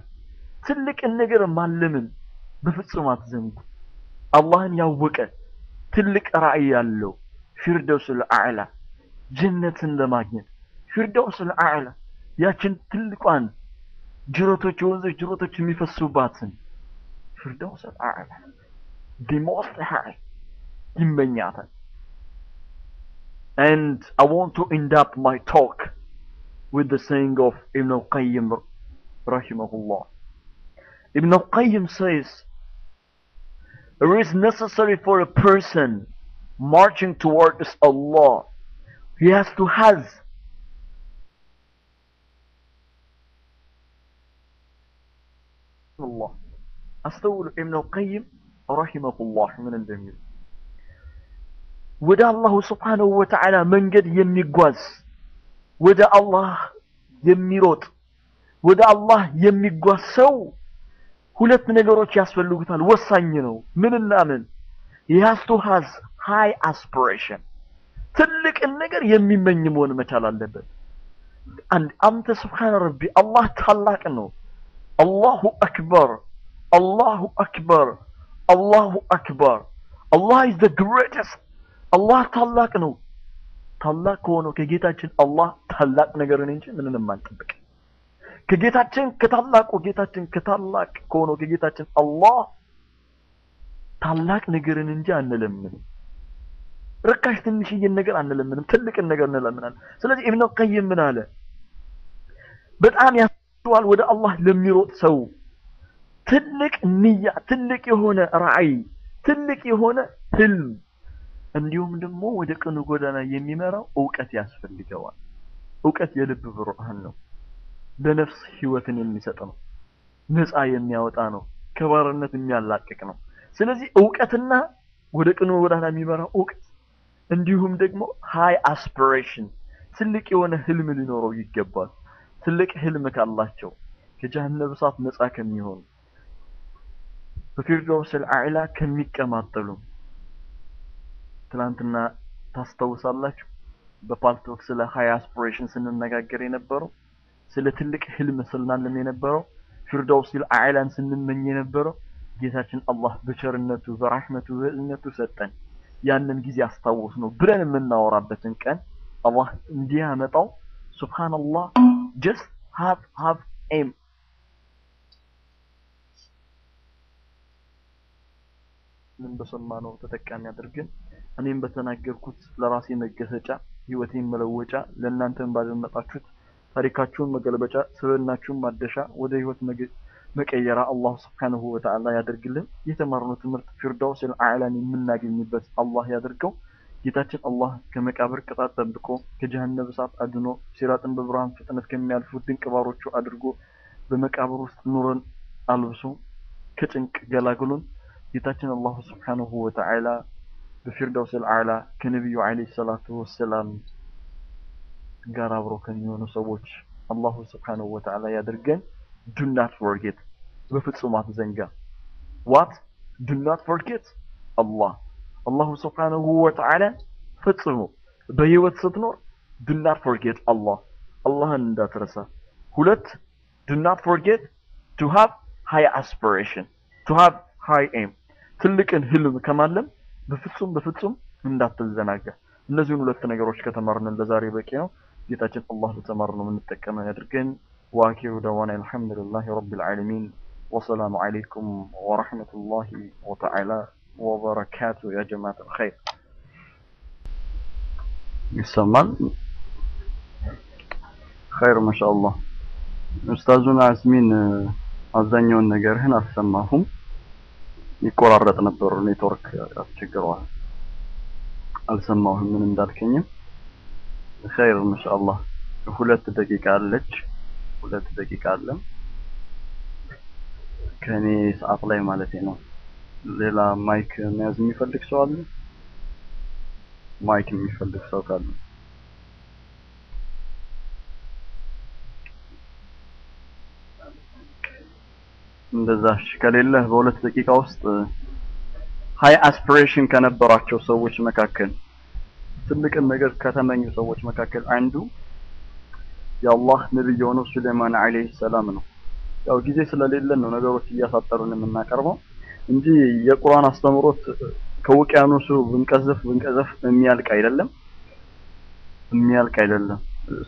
ትልቅ ነገር ማለምን በፍጹም አትዘንጉ አላህን ያወቀ ትልቅ ራዕይ ያለው ፊርደውስል አዕላ ጀነትን ለማግኘት ፊርደውስል አዕላ ያችን ትልቋን ጅሮቶች ወንዞች ጅሮቶች የሚፈሱባትን ፊርደውስል አዕላ the most high ይመኛታል And I want to end up my talk with the saying of Ibn al-Qayyim rahimahullah. Ibn al-Qayyim says, it is necessary for a person marching towards Allah. He has to have Allah. أستول Ibn al-Qayyim rahimahullah من الجميل. ወደ አላህ Subhanahu Wa Ta'ala መንገድ የሚጓዝ ወደ አላህ የሚሮጥ ወደ አላህ የሚጓዝ ሰው ሁለት ነገሮች ያስፈልጉታል ወሳኝ ነው ምንና ምን he has to has high aspiration ትልቅ ነገር የሚመኝ መሆን መቻል አለበት አንተ Subhana Rabbi አላህ ታላቅ ነው አላሁ አክበር አላሁ አክበር አላሁ አክበር Allah is the greatest Allah ታላቅ ነው ታላቅ ከሆነው ከጌታችን አላህ ታላቅ ነገርን እንጂ ምንንም አንጠብቅ። ከጌታችን ከታላቁ ጌታችን ከታላቅ ከሆነው ከጌታችን አላህ ታላቅ ነገርን እንጂ አንለምንም። ርካሽ ትንሽዬን ነገር አንለምንም፣ ትልቅን ነገር እንለምናለን። ስለዚህ ኢብኑ ቀይም ምን አለ? በጣም ያስተዋል ወደ አላህ ለሚሮጥ ሰው ትልቅ ንያ፣ ትልቅ የሆነ ራዕይ፣ ትልቅ የሆነ ህልም እንዲሁም ደግሞ ወደ ቀኑ ጎዳና የሚመራው ዕውቀት ያስፈልገዋል። ዕውቀት የልብ ብርሃን ነው። ለነፍስ ህይወትን የሚሰጥ ነው። ነፃ የሚያወጣ ነው። ከባርነት የሚያላቅቅ ነው። ስለዚህ ዕውቀትና ወደ ቀኑ ጎዳና የሚመራው ዕውቀት እንዲሁም ደግሞ ሃይ አስፒሬሽን ትልቅ የሆነ ህልም ሊኖረው ይገባል። ትልቅ ህልም ካላቸው ከጀሃነም እሳት ነፃ ከሚሆኑ በፊርደውስ አልአዕላ ከሚቀማጠሉ ትናንትና ታስታውሳላችሁ በፓልቶክ ስለ ሃይ አስፒሬሽን ስንነጋገር የነበረው ስለ ትልቅ ህልም ስናለም የነበረው ፊርደውስ አልአዕላን ስንመኝ የነበረው ጌታችን አላህ በቸርነቱ በረህመቱ በእዝነቱ ሰጠን። ያንን ጊዜ አስታውስ ነው ብለን የምናወራበትን ቀን አላህ እንዲያመጣው ሱብሃንአላህ just have aim ምን በሰማነው ተጠቃሚ አድርገን እኔም በተናገርኩት ለራሴ መገሰጫ ህይወቴን መለወጫ ለእናንተም ባደመጣችሁት ታሪካችሁን መገልበጫ ስብዕናችሁን ማደሻ ወደ ህይወት መቀየራ አላህ Subhanahu Wa Ta'ala ያደርግልን። የተማርነው ትምህርት ፊርደውስ አልአዕላን የምናገኝበት አላህ ያደርገው። ጌታችን አላህ ከመቃብር ቅጣት ጠብቆ ከጀሃነም እሳት አድኖ ሲራጥን በብርሃን ፍጥነት ከሚያልፉ ድንቅ ባሮቹ አድርጎ በመቃብር ውስጥ ኑረን አልብሶ ከጭንቅ ገላግሎን ጌታችን አላህ Subhanahu Wa Ta'ala በፊርደውስ አልአዕላ ከነብዩ አለይሂ ሰላቱ ወሰላም ጋር አብሮ ከሚሆኑ ሰዎች አላህ Subhanahu Wa Ta'ala ያደርገን። Do not forget በፍጹም አትዘንጋ። What? Do not forget Allah. Allah Subhanahu Wa Ta'ala ፍጹም በህይወት ስትኖር do not forget Allah. አላህን እንዳትረሳ። ሁለት do not forget to have high aspiration, to have high aim. ትልቅን ህልም ከማለም በፍጹም እንዳትዘናጋ። እነዚህን ሁለት ነገሮች ከተማርነን ለዛሬ በቂ ነው። ጌታችን አላህ ለተማርነው የምንጠቀመው ያድርገን። واخر دعوانا الحمد لله رب العالمين والسلام عليكم ورحمة الله وتعالى وبركاته يا جماعة الخير. يسمى خير ما شاء الله. أستاذنا عزمين አብዛኛውን ነገር ህን አሰማሁም ይቆራረጥ ነበር ኔትወርክ አስቸግሯል አልሰማሁም ምን እንዳልከኝም خير ما شاء الله 2 ደቂቃ አለች 2 ደቂቃ አለ ከኔ ሰዓት ላይ ማለት ነው ሌላ ማይክ መያዝ የሚፈልግ ሰው አለ ማይክ የሚፈልግ ሰው ካለ እንደዛሽ ከሌለ በ2 ደቂቃ ውስጥ ሃይ አስፒሬሽን ከነበራቸው ሰዎች መካከል ትልቅ ነገር ከተመኙ ሰዎች መካከል አንዱ የአላህ ነብይ የሆነው ሱለይማን አለይሂ ሰላም ነው። ያው ጊዜ ስለሌለን ነው ነገሮች እያሳጠሩን የምናቀርበው እንጂ የቁርአን አስተምሮት ከውቅያኖሱ ብንቀዘፍ የሚያልቅ አይደለም።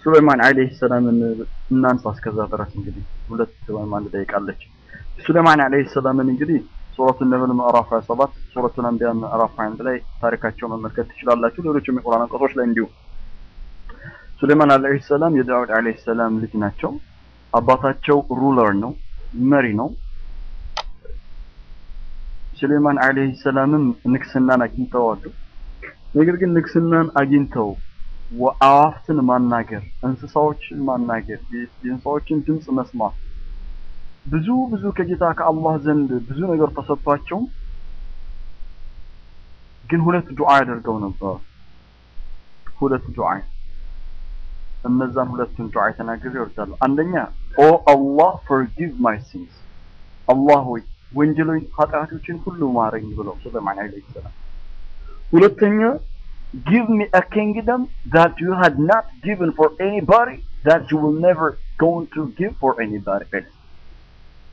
ሱለይማን አለይሂ ሰላምን እናንሳ እስከዛ ድረስ እንግዲህ 2 ወይም 1 ደቂቃ አለች። ሱለይማን አለይሂ ሰላምን እንግዲህ ሱረቱ ነብል ምዕራፍ 27 ሱረቱ አንቢያ ምዕራፍ 1 ላይ ታሪካቸውን መመልከት ትችላላችሁ። ሌሎችም የቁርአን አንቀጾች ላይ እንዲሁ ሱለይማን አለይሂ ሰላም የዳውድ አለይሂ ሰላም ልጅ ናቸው። አባታቸው ሩለር ነው፣ መሪ ነው። ሱለይማን አለይሂ ሰላምም ንግስናን አግኝተዋል። ነገር ግን ንግስናን አግኝተው ወአዋፍትን ማናገር፣ እንስሳዎችን ማናገር፣ የእንስሳዎችን ድምጽ መስማት ብዙ ከጌታ ከአላህ ዘንድ ብዙ ነገር ተሰጥቷቸው ግን 2 ዱዓ ያደርገው ነበር። 2 ዱዓ እነዛን 2ቱን ዱዓ ተናግረው ይወርዳሉ። አንደኛ ኦ አላህ forgive my sins አላህ ሆይ ወንጀሎችን ኃጢአቶችን ሁሉ ማረኝ ብለው ሱለይማን አለይሂ ሰላም። ሁለተኛ give me a kingdom that you had not given for anybody that you will never going to give for anybody else.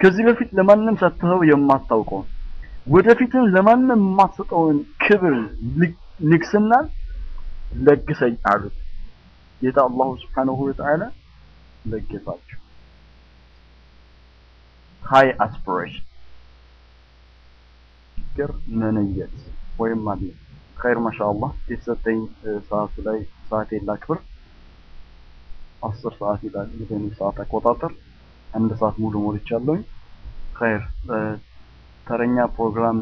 ከዚህ በፊት ለማንም ሰጥተው የማታውቀው ወደፊትም ለማንም የማትሰጠውን ክብር ንግስና ለግሰኝ አሉት ጌታ አላሁ Subhanahu Wa Ta'ala ለገሳቸው high aspiration ግር መንየት ወይም ማለት خير ما شاء الله የተሰጠኝ ሰዓት ላይ ሰዓቴን ላክብር 10 ሰዓት ይላል የኔ ሰዓት አቆጣጠር አንድ ሰዓት ሙሉ ሞልቻለሁ خير ተረኛ ፕሮግራም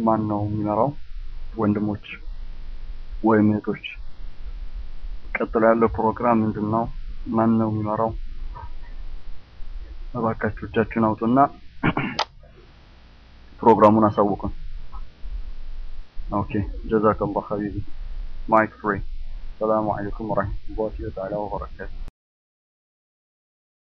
ማን ነው የሚመራው ወንድሞች ወይም እህቶች ቀጥሎ ያለው ፕሮግራም ምንድነው ማን ነው የሚመራው እባካችሁ እጃችሁን አውጡና ፕሮግራሙን አሳውቁን ኦኬ ጀዛከላሁ ሐቢቢ ማይክ ፍሪ ሰላም አለይኩም ወራህመቱላሂ ወበረካቱ